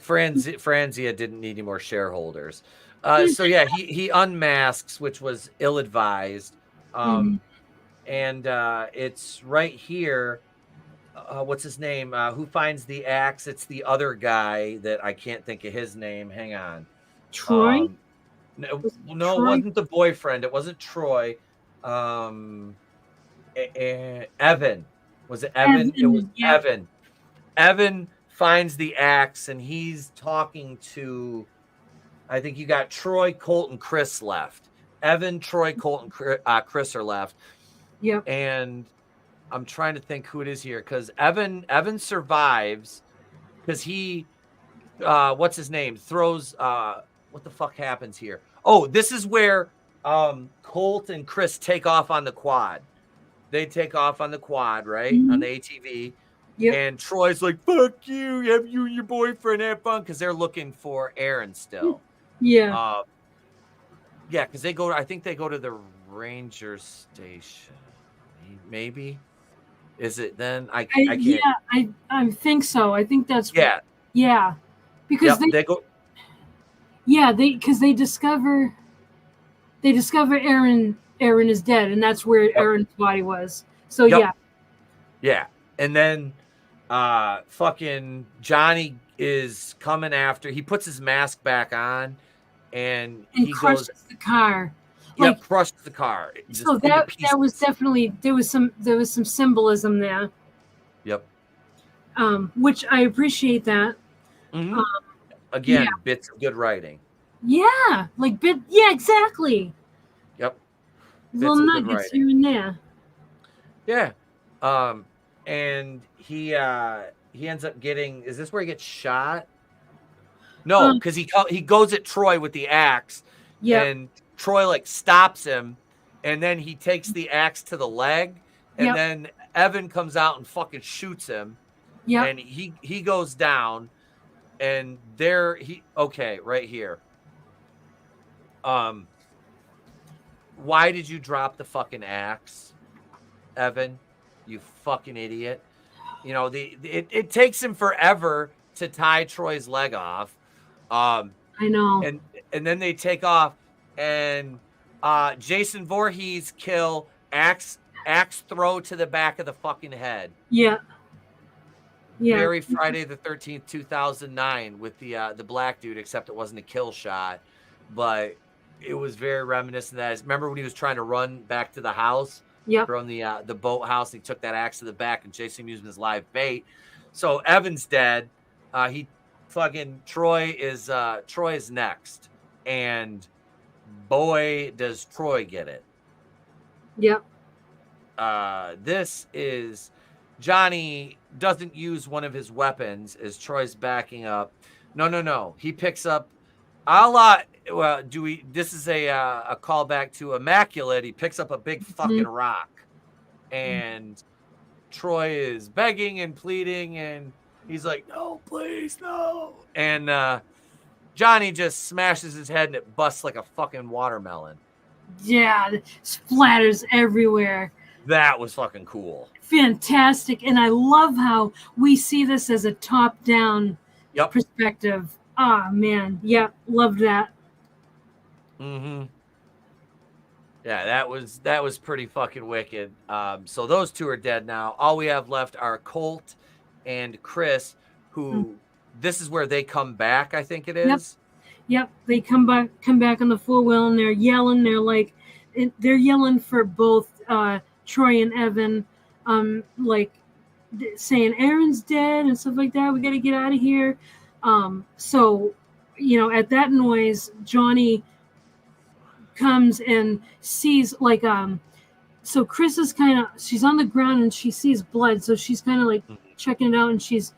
Franzia didn't need any more shareholders. So yeah, he unmasks, which was ill-advised. And it's right here. What's his name? Who finds the axe? It's the other guy that I can't think of his name. Hang on. Troy? No, Troy? it wasn't the boyfriend. It wasn't Troy. Evan. Was it Evan? It was Evan. Evan finds the axe, and he's talking to, I think you got Troy, Colt, and Chris left. Evan, Troy, Colt, and Chris are left. Yep. And I'm trying to think who it is here, because Evan survives because he, what's his name, throws, what the fuck happens here? Oh, this is where Colt and Chris take off on the quad. They take off on the quad, right? On the ATV. Yep. And Troy's like, fuck you, have you and your boyfriend have fun, because they're looking for Aaron still. Yeah. Yeah, because I think they go to the ranger station. Maybe. Is it then? I can't. Yeah, I think so. I think that's Yeah. Because they go. Yeah, they discover Aaron is dead, and that's where Aaron's body was. So Yeah. And then fucking Johnny is coming after. He puts his mask back on and he crushes the car. Crushed the car. So that was definitely there was some symbolism there. Yep. Which I appreciate that. Mm-hmm. Again, bits of good writing. Yeah, exactly. Yep. Little nuggets here and there. Yeah. And he ends up getting. Is this where he gets shot? No, because he goes at Troy with the axe. Yeah. And Troy stops him, and then he takes the axe to the leg, and then Evan comes out and fucking shoots him. Yeah. And he goes down, and right here. Why did you drop the fucking axe, Evan? You fucking idiot. You know, it takes him forever to tie Troy's leg off. I know. And then they take off, and Jason Voorhees kill, axe throw to the back of the fucking head. Yeah. Yeah. Very Friday the 13th, 2009 with the black dude, except it wasn't a kill shot, but it was very reminiscent of that. Remember when he was trying to run back to the house? Yep. From the boathouse, he took that axe to the back and Jason using his live bait. So Evan's dead. Troy is next, and boy does Troy get it. Yep. This is Johnny doesn't use one of his weapons as Troy's backing up. No. He picks up this is a callback to Immaculate. He picks up a big fucking rock, and Troy is begging and pleading, and he's like, no, please, no. And Johnny just smashes his head, and it busts like a fucking watermelon. Yeah, splatters everywhere. That was fucking cool. Fantastic. And I love how we see this as a top-down perspective. Oh, man. Yeah, loved that. Mm-hmm. Yeah, that was pretty fucking wicked. So those two are dead now. All we have left are Colt and Chris, who this is where they come back, I think it is. Yep. They come back on the 4-wheel, and they're yelling. They're yelling for both Troy and Evan, saying Aaron's dead and stuff like that. We got to get out of here. So, at that noise, Johnny comes and sees so Chris is she's on the ground and she sees blood. So she's kind of checking it out, and she's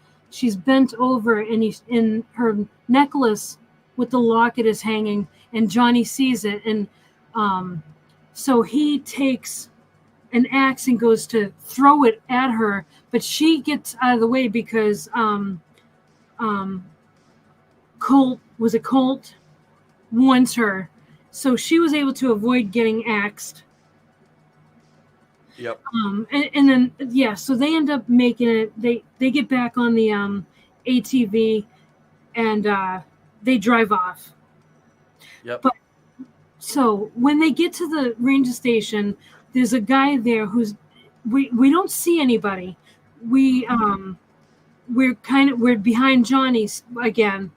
bent over, and in her necklace with the locket is hanging, and Johnny sees it. And, so he takes an axe and goes to throw it at her, but she gets out of the way because Colt warns her, so she was able to avoid getting axed. Yep. And then so they end up making it. They get back on the ATV, and they drive off. Yep. But so when they get to the ranger station, there's a guy there who's we don't see anybody. We're behind Johnny again.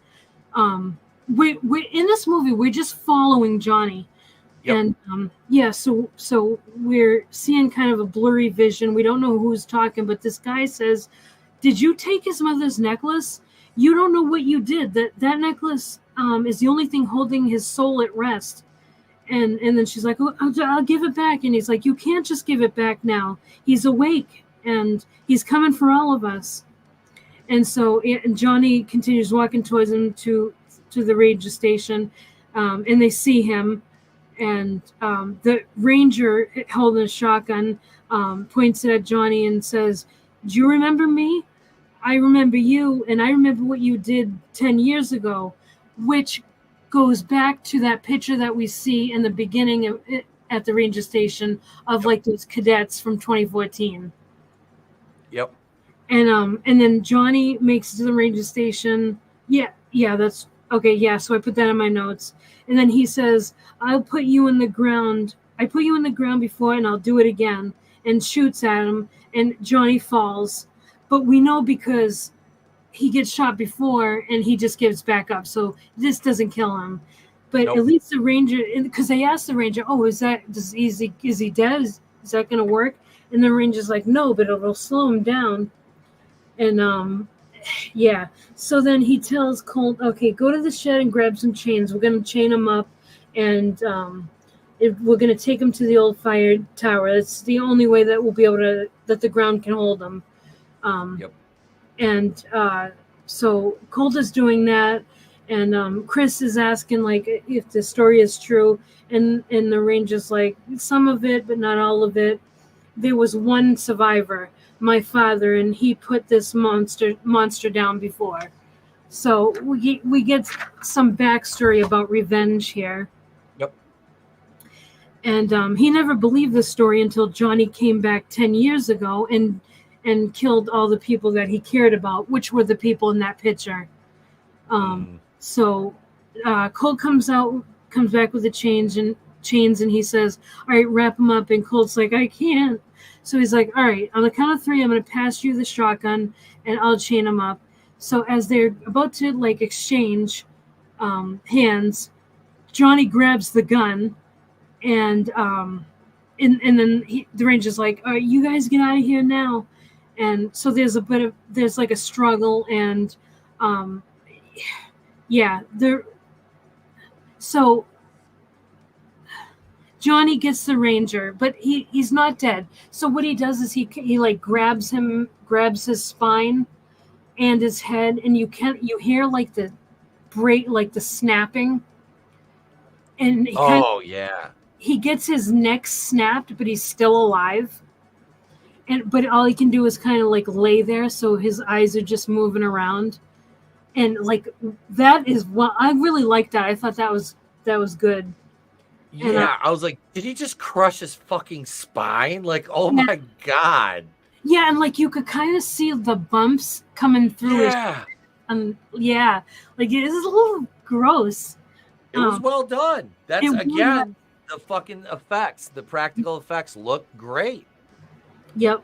We in this movie we're just following Johnny. Yep. And so we're seeing kind of a blurry vision. We don't know who's talking, but this guy says, "Did you take his mother's necklace? You don't know what you did. That necklace is the only thing holding his soul at rest." And then she's like, "Oh, I'll give it back." And he's like, "You can't just give it back now. He's awake, and he's coming for all of us." And so Johnny continues walking towards him to the ranger station, and they see him. And the ranger holding a shotgun points it at Johnny and says, "Do you remember me? I remember you, and I remember what you did 10 years ago, which goes back to that picture that we see in the beginning of it, at the ranger station of like those cadets from 2014. Yep. And then Johnny makes it to the ranger station. Yeah, that's okay. Yeah, so I put that in my notes. And then he says, "I'll put you in the ground. I put you in the ground before, and I'll do it again." And shoots at him, and Johnny falls. But we know because he gets shot before, and he just gives back up. So this doesn't kill him. But Nope. at least the ranger, because they asked the ranger, "Oh, is he dead? Is that going to work?" And the ranger's like, "No, but it'll slow him down." And yeah. So then he tells Colt, "Okay, go to the shed and grab some chains. We're going to chain him up, and we're going to take him to the old fire tower. That's the only way that we'll be able to, that the ground can hold him." Yep. And so Colt is doing that, and Chris is asking like if the story is true, and the ranger's like, "Some of it, but not all of it. There was one survivor, my father, and he put this monster down before." So we get some backstory about revenge here. Yep. And he never believed the story until Johnny came back 10 years ago and killed all the people that he cared about, which were the people in that picture. So Colt comes back with the chains, and he says, "All right, wrap him up." And Colt's like, "I can't." So he's like, "All right, on the count of 3, I'm going to pass you the shotgun, and I'll chain him up." So as they're about to like exchange hands, Johnny grabs the gun, and then the ranger's like, "All right, you guys get out of here now." And so there's like a struggle, and so Johnny gets the ranger, but he's not dead. So what he does is he like grabs his spine and his head, and you hear like the break, like the snapping, and he gets his neck snapped, but he's still alive. But all he can do is kind of like lay there, so his eyes are just moving around, and like that is what I really liked. That I thought that was good. Yeah, I was like, did he just crush his fucking spine? Like, oh my god. Yeah, and like you could kind of see the bumps coming through. Yeah. Like it is a little gross. It was well done. That's again the fucking effects. The practical effects look great. Yep.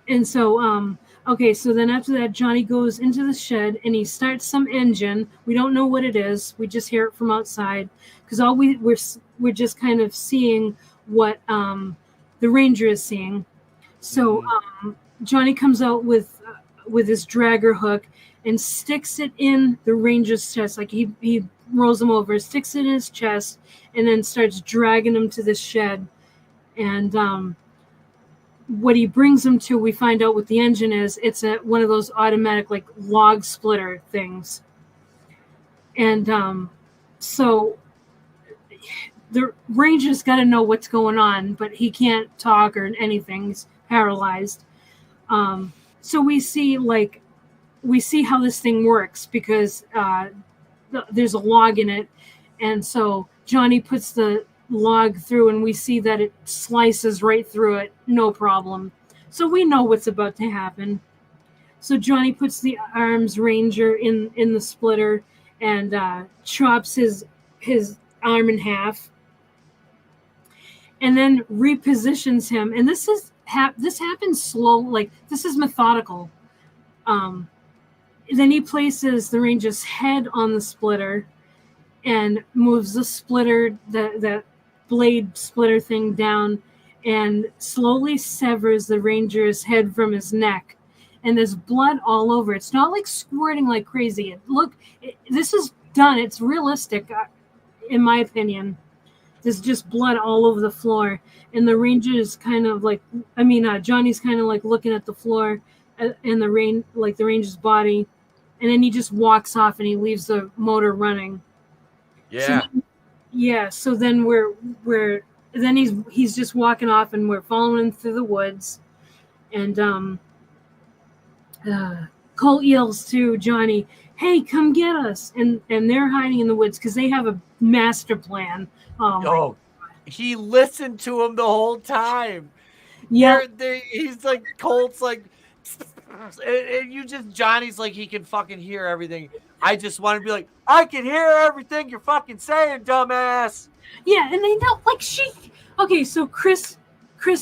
And so, okay, so then after that, Johnny goes into the shed and he starts some engine. We don't know what it is. We just hear it from outside because we're just kind of seeing what the ranger is seeing. So Johnny comes out with his dragger hook and sticks it in the ranger's chest. Like he rolls him over, sticks it in his chest, and then starts dragging him to the shed. And what he brings him to, we find out what the engine is. It's one of those automatic like log splitter things. And so the ranger's got to know what's going on, but he can't talk or anything. He's paralyzed. So we see how this thing works because there's a log in it, and so Johnny puts the log through, and we see that it slices right through it, no problem. So we know what's about to happen. So Johnny puts the arms ranger in the splitter and chops his arm in half, and then repositions him. And this happens slow, like this is methodical. Then he places the ranger's head on the splitter and moves the splitter, that blade splitter thing down, and slowly severs the ranger's head from his neck. And there's blood all over. It's not like squirting like crazy. This is done. It's realistic, in my opinion. There's just blood all over the floor. And the ranger is kind of like, Johnny's kind of like looking at the floor and the ranger's body. And then he just walks off and he leaves the motor running. Yeah. So then then he's just walking off, and we're following him through the woods, and Colt yells to Johnny, "Hey, come get us!" And they're hiding in the woods because they have a master plan. Oh, he listened to him the whole time. Yeah, He's like, Colt's like, and you just, Johnny's like, he can fucking hear everything. I just want to be like, I can hear everything you're fucking saying, dumbass. yeah, and they know, like, okay, so Chris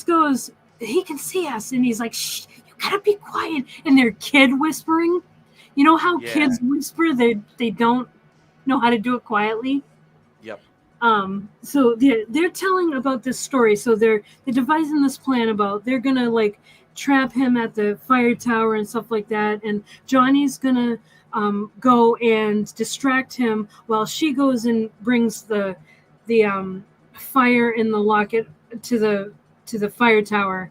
goes, he can see us, and he's like, shh, you gotta be quiet. And they're kid whispering. You know how kids whisper? They don't know how to do it quietly. Yep. So they're telling about this story. So they're devising this plan about they're gonna like trap him at the fire tower and stuff like that. And Johnny's gonna go and distract him while she goes and brings the fire in the locket to the fire tower,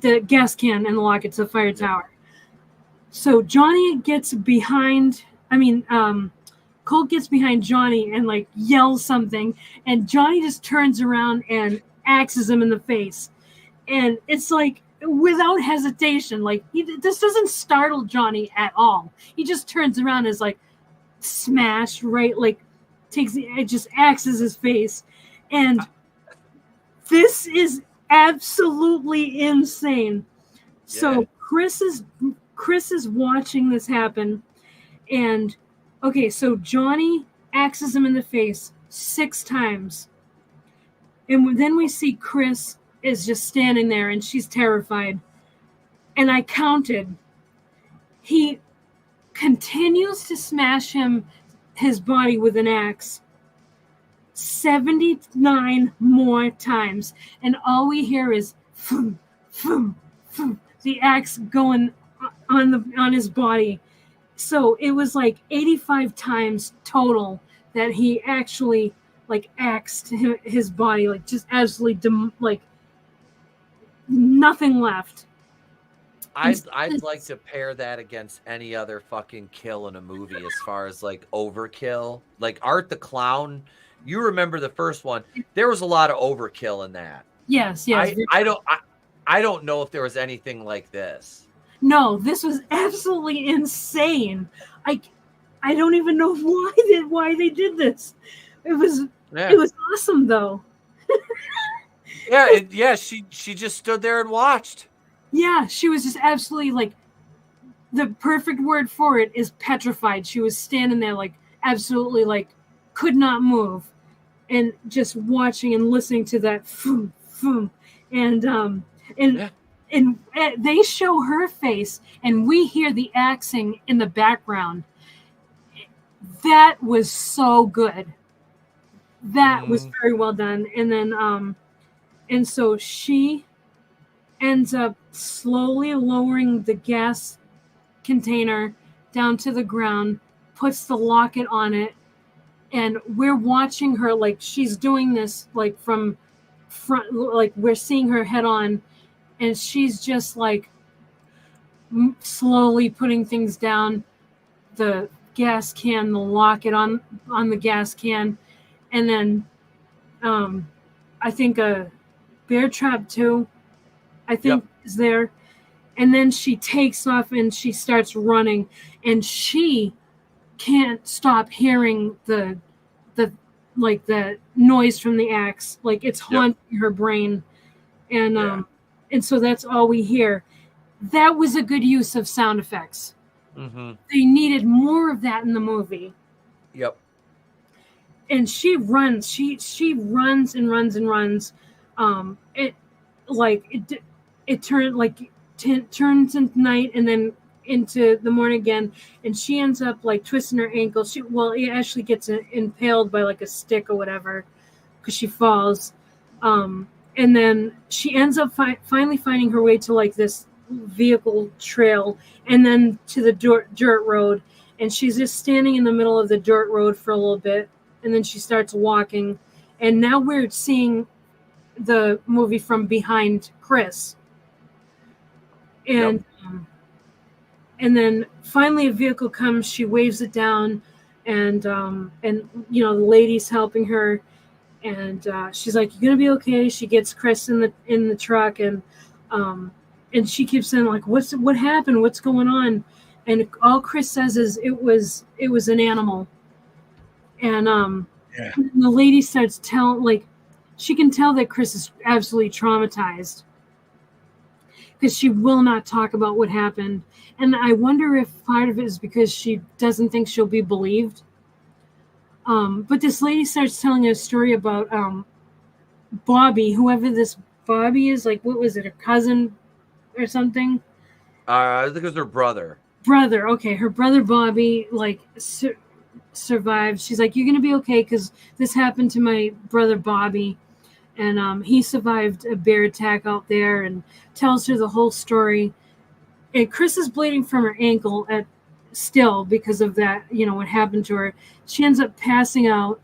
the gas can and the locket to the fire tower. So Johnny gets behind. Colt gets behind Johnny and like yells something, and Johnny just turns around and axes him in the face. And it's like without hesitation, like this doesn't startle Johnny at all. He just turns around and is like smash, right? Like it just axes his face. And this is absolutely insane. Yeah. So Chris is watching this happen, and okay, so Johnny axes him in the face 6 times. And then we see Chris is just standing there and she's terrified. And I counted. He continues to smash his body with an axe 79 more times. And all we hear is boom, boom, boom, the axe going on his body. So it was like 85 times total that he actually like axed his body, like just absolutely like nothing left. I'd like to pair that against any other fucking kill in a movie as far as like overkill. Like Art the Clown, you remember the first one? There was a lot of overkill in that. Yes. I don't know if there was anything like this. No, this was absolutely insane. I don't even know why they did this. It was awesome though. She just stood there and watched. Yeah, she was just absolutely like, the perfect word for it is petrified. She was standing there like absolutely like could not move, and just watching and listening to that boom, boom, and they show her face, and we hear the axing in the background. That was so good. That was very well done. And then, and so she ends up slowly lowering the gas container down to the ground, puts the locket on it, and we're watching her like she's doing this like from front, like we're seeing her head on. And she's just like slowly putting things down, the gas can, the locket on the gas can. And then I think a bear trap too, I think is there. And then she takes off and she starts running, and she can't stop hearing the noise from the axe. Like it's haunting her brain. And and so that's all we hear. That was a good use of sound effects. Mm-hmm. They needed more of that in the movie. Yep. And she runs. She runs and runs and runs. It turns into night and then into the morning again. And she ends up like twisting her ankle. It actually gets impaled by like a stick or whatever because she falls. And then she ends up finally finding her way to like this vehicle trail, and then to the dirt road. And she's just standing in the middle of the dirt road for a little bit, and then she starts walking. And now we're seeing the movie from behind Chris. And and then finally a vehicle comes. She waves it down, and the lady's helping her. And she's like, "You're gonna be okay." She gets Chris in the truck, and and she keeps saying like, what happened? What's going on? And all Chris says is it was an animal. And the lady starts telling, like, she can tell that Chris is absolutely traumatized because she will not talk about what happened. And I wonder if part of it is because she doesn't think she'll be believed. But this lady starts telling a story about Bobby, whoever this Bobby is, like, what was it, her cousin or something? I think it was her brother. Brother, okay. Her brother Bobby, like, survived. She's like, you're going to be okay because this happened to my brother Bobby. And he survived a bear attack out there, and tells her the whole story. And Chris is bleeding from her ankle still because of that, what happened to her. She ends up passing out.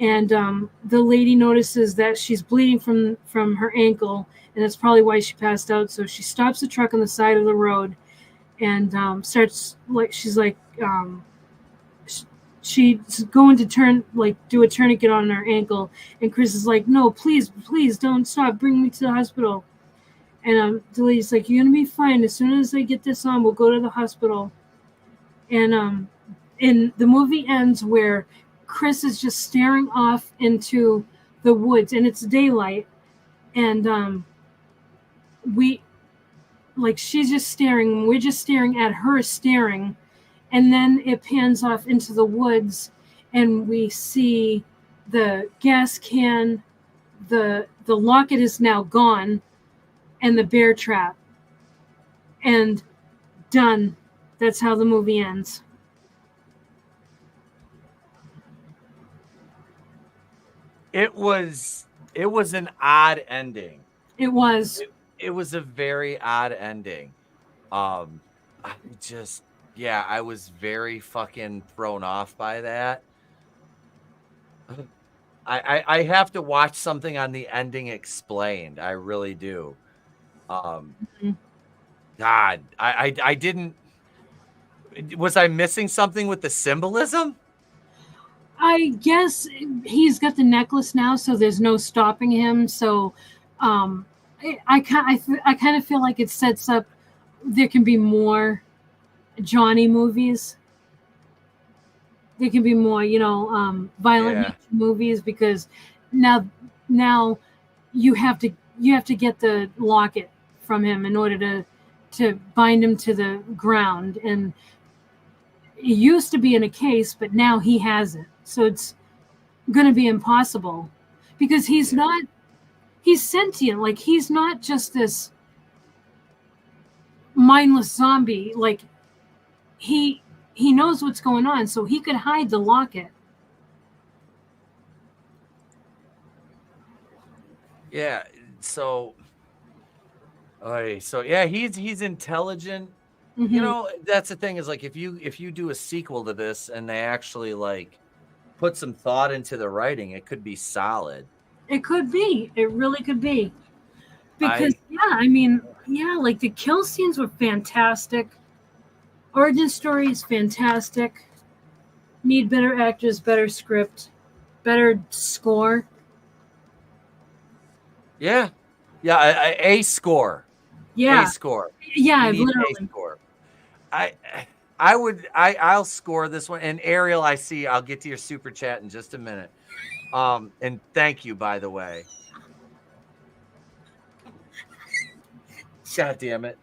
And the lady notices that she's bleeding from her ankle, and that's probably why she passed out. So she stops the truck on the side of the road and starts, like, she's like, she's going to do a tourniquet on her ankle. And Chris is like, no, please don't stop. Bring me to the hospital. And the lady's like, you're going to be fine. As soon as I get this on, we'll go to the hospital. And the movie ends where Chris is just staring off into the woods, and it's daylight, and she's just staring, we're just staring at her staring, and then it pans off into the woods, and we see the gas can, the locket is now gone, and the bear trap, and done. That's how the movie ends. It was an odd ending. It was. It was a very odd ending. I was very fucking thrown off by that. I have to watch something on the ending explained. I really do. God, I didn't. Was I missing something with the symbolism? I guess he's got the necklace now, so there's no stopping him. So I kind of feel like it sets up there can be more Johnny movies. There can be more, violent movies, because now you have to get the locket from him in order to bind him to the ground. And it used to be in a case, but now he has it. So it's going to be impossible because he's sentient. Like, he's not just this mindless zombie. Like, he knows what's going on, so he could hide the locket. Yeah. So he's intelligent. Mm-hmm. That's the thing, is like, if you do a sequel to this and they actually like put some thought into the writing, it could be solid. It could be. It really could be. Because like, the kill scenes were fantastic. Origin story is fantastic. Need better actors, better script, better score. Yeah. Yeah, a score. Yeah. A score. Yeah, literally. A score. I'll score this one. And Ariel, I'll get to your super chat in just a minute. And thank you, by the way. God damn it.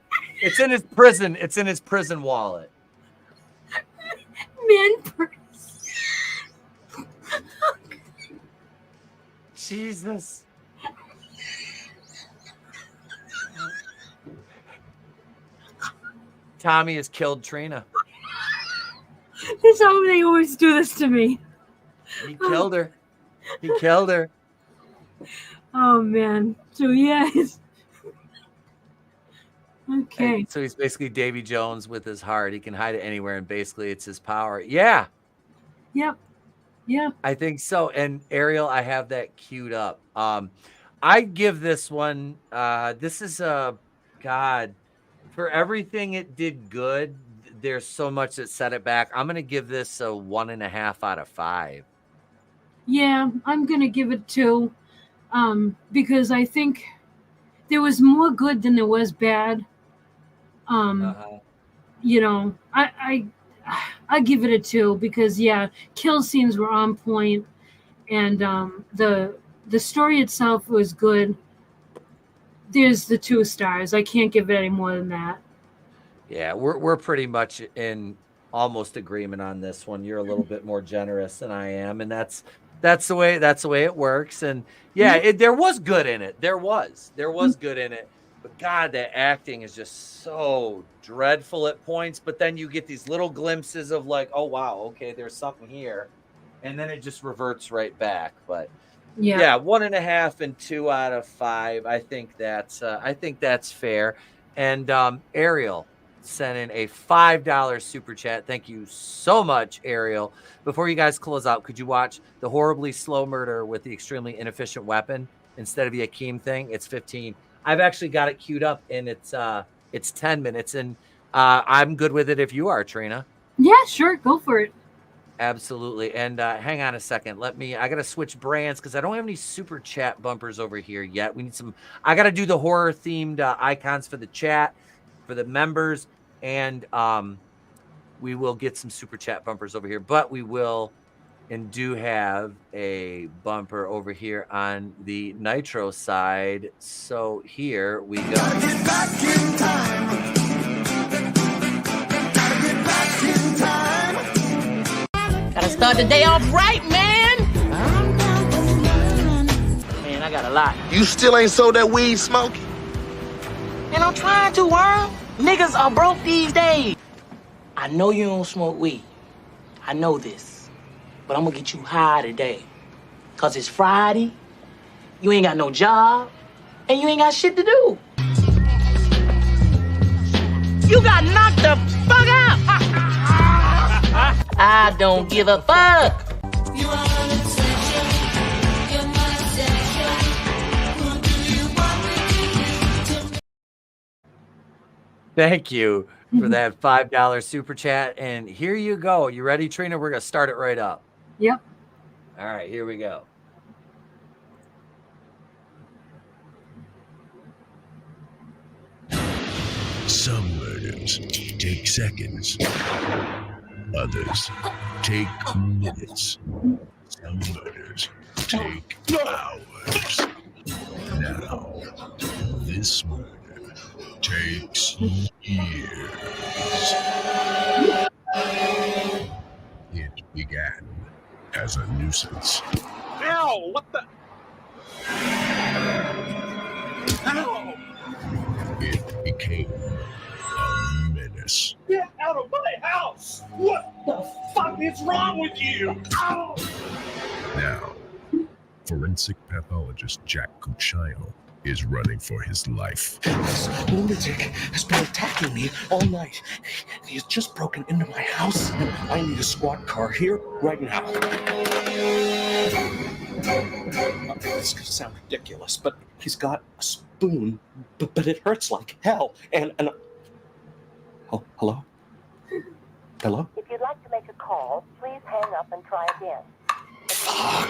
It's in his prison wallet. Man purse. Jesus. Tommy has killed Trina. That's how they always do this to me. He killed her. He killed her. Oh, man. So, yeah. Okay. So he's basically Davy Jones with his heart. He can hide it anywhere, and basically it's his power. Yeah. Yep. Yeah. I think so. And Ariel, I have that queued up. I give this one, this is God, for everything it did good, there's so much that set it back. I'm going to give this a 1.5 out of 5. Yeah, I'm going to give it 2. Because I think there was more good than there was bad. You know, I give it a 2 because kill scenes were on point, and the story itself was good. There's the 2 stars. I can't give it any more than that. Yeah, we're pretty much in almost agreement on this one. You're a little bit more generous than I am, and that's the way it works. And there was good in it. There was good in it. But God, that acting is just so dreadful at points. But then you get these little glimpses of like, oh wow, okay, there's something here, and then it just reverts right back. But 1.5 and 2 out of 5. I think that's fair. And Ariel sent in a $5 super chat. Thank you so much, Ariel. Before you guys close out, could you watch the horribly slow murder with the extremely inefficient weapon instead of the Akeem thing? It's 15. I've actually got it queued up, and it's 10 minutes, and I'm good with it if you are, Trina. Yeah, sure, go for it. Absolutely. And hang on a second. I got to switch brands because I don't have any super chat bumpers over here yet. We need some. I got to do the horror themed icons for the chat, for the members, and we will get some super chat bumpers over here. But we will and do have a bumper over here on the Nitro side. So here we go. Gotta get back in time. Gotta get back in time. Gotta start the day off right, man. Man, I got a lot. You still ain't sold that weed smoking? And I'm trying to, Worm. Niggas are broke these days. I know you don't smoke weed. I know this. But I'm gonna get you high today. Cause it's Friday, you ain't got no job, and you ain't got shit to do. You got knocked the fuck out! I don't give a fuck. Thank you for that $5 super chat. And here you go. You ready, Trina? We're going to start it right up. Yep. All right, here we go. Some murders take seconds. Others take minutes. Some murders take hours. Now, this murder takes years. It began as a nuisance. Ow! What the? Ow! It became a menace. Get out of my house! What the fuck is wrong with you? Ow! Now, forensic pathologist Jack Cucciano is running for his life. This lunatic has been attacking me all night. He's just broken into my house, and I need a squad car here right now. This could sound ridiculous, but he's got a spoon, but it hurts like hell. And oh, hello? Hello? If you'd like to make a call, please hang up and try again. Fuck.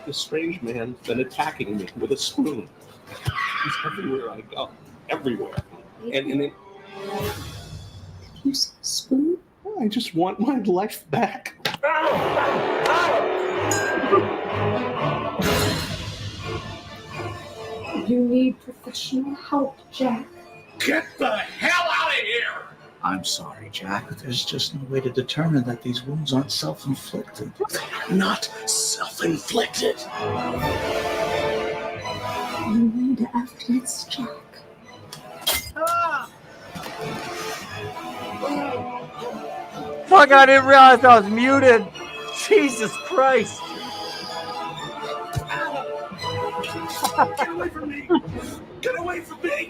This strange man's been attacking me with a spoon. He's everywhere I go. Everywhere. And it... You say spoon? I just want my life back. You need professional help, Jack. Get the hell out of here! I'm sorry, Jack. There's just no way to determine that these wounds aren't self-inflicted. They're not self-inflicted. You need evidence, Jack. Fuck, I didn't realize I was muted. Jesus Christ. Get away from me! Get away from me!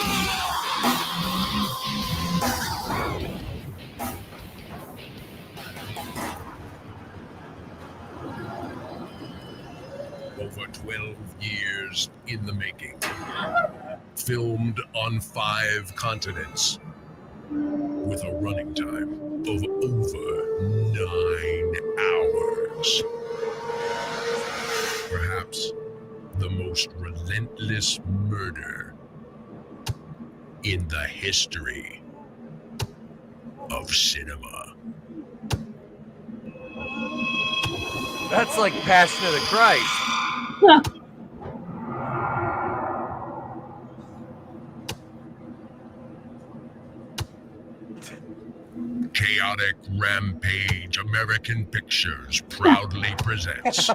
Over 12 years in the making. Filmed on 5 continents. With a running time of over 9 hours. Perhaps the most relentless murder in the history of cinema. That's like Passion of the Christ. Chaotic Rampage American Pictures proudly presents.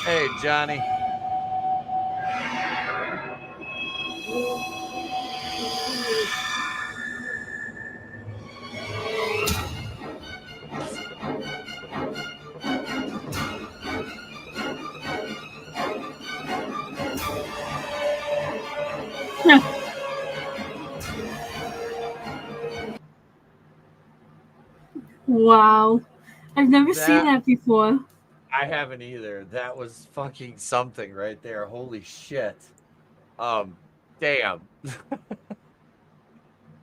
Hey, Johnny. Wow. I've never seen that before. I haven't either. That was fucking something right there. Holy shit. Damn.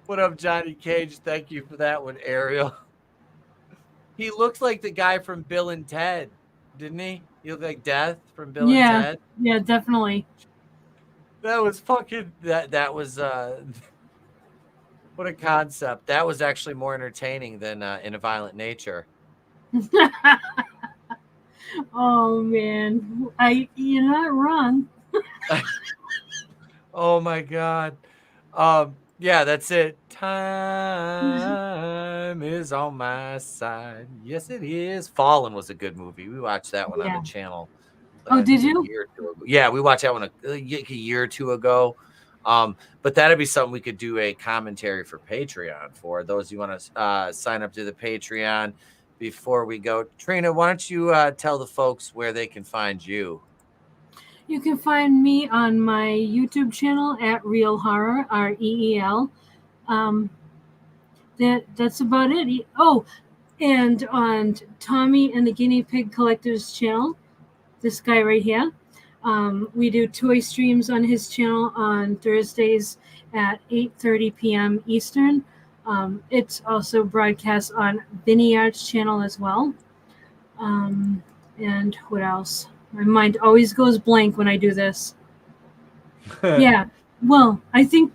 What up, Johnny Cage? Thank you for that one, Ariel. He looks like the guy from Bill and Ted, didn't he? He looked like Death from Bill and Ted. Yeah, definitely. That was fucking that was what a concept. That was actually more entertaining than In a Violent Nature. Oh man. You're not wrong. Oh my god. Yeah, that's it. Time is on my side. Yes, it is. Fallen was a good movie. We watched that one on the channel. Oh, did you? A year or two ago. Yeah, we watched that one a year or two ago. But that'd be something we could do a commentary for Patreon for those you want to sign up to the Patreon. Before we go, Trina, why don't you tell the folks where they can find you? You can find me on my YouTube channel at Real Horror, REEL. That's about it. Oh, and on Tommy and the Guinea Pig Collective's channel, this guy right here. We do toy streams on his channel on Thursdays at 8:30 p.m. Eastern. It's also broadcast on Vinnieart's channel as well. And what else? My mind always goes blank when I do this. Yeah. Well, I think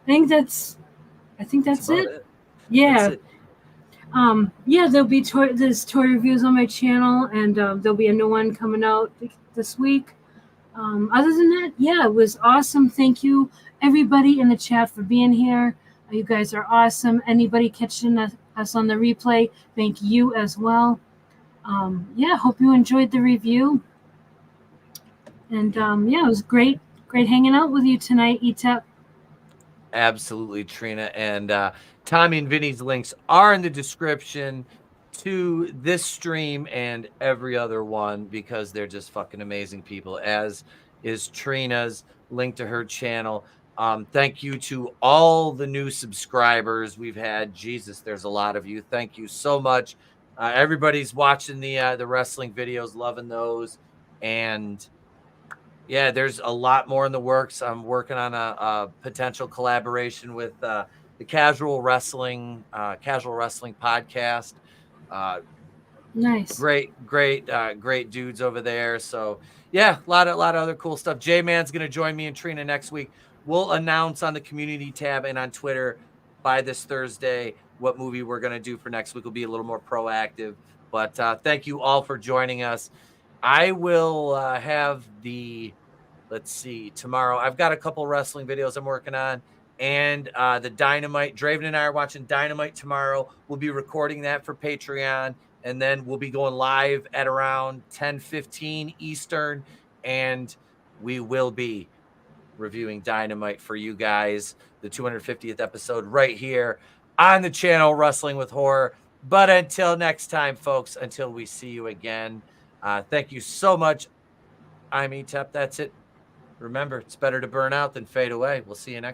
that's it. Yeah. That's it. Yeah, there's toy reviews on my channel, and there'll be a new one coming out this week. Other than that, yeah, it was awesome. Thank you, everybody in the chat, for being here. You guys are awesome. Anybody catching us on the replay, thank you as well. Yeah, hope you enjoyed the review. And yeah, it was great hanging out with you tonight, Etep. Absolutely, Trina. And Tommy and Vinny's links are in the description to this stream and every other one, because they're just fucking amazing people, as is Trina's link to her channel. Thank you to all the new subscribers we've had. Jesus, there's a lot of you. Thank you so much. Everybody's watching the wrestling videos, loving those. And yeah, there's a lot more in the works. I'm working on a potential collaboration with the Casual Wrestling podcast. Nice. Great dudes over there. So yeah, a lot of other cool stuff. J-Man's going to join me and Trina next week. We'll announce on the community tab and on Twitter by this Thursday what movie we're going to do for next week. We'll be a little more proactive. But thank you all for joining us. I will have let's see, tomorrow. I've got a couple wrestling videos I'm working on. And the Dynamite. Draven and I are watching Dynamite tomorrow. We'll be recording that for Patreon. And then we'll be going live at around 10:15 Eastern. And we will be reviewing Dynamite for you guys, the 250th episode right here on the channel, Wrestling with Horror. But until next time, folks, until we see you again, thank you so much. I'm Etep. That's it. Remember, it's better to burn out than fade away. We'll see you next time.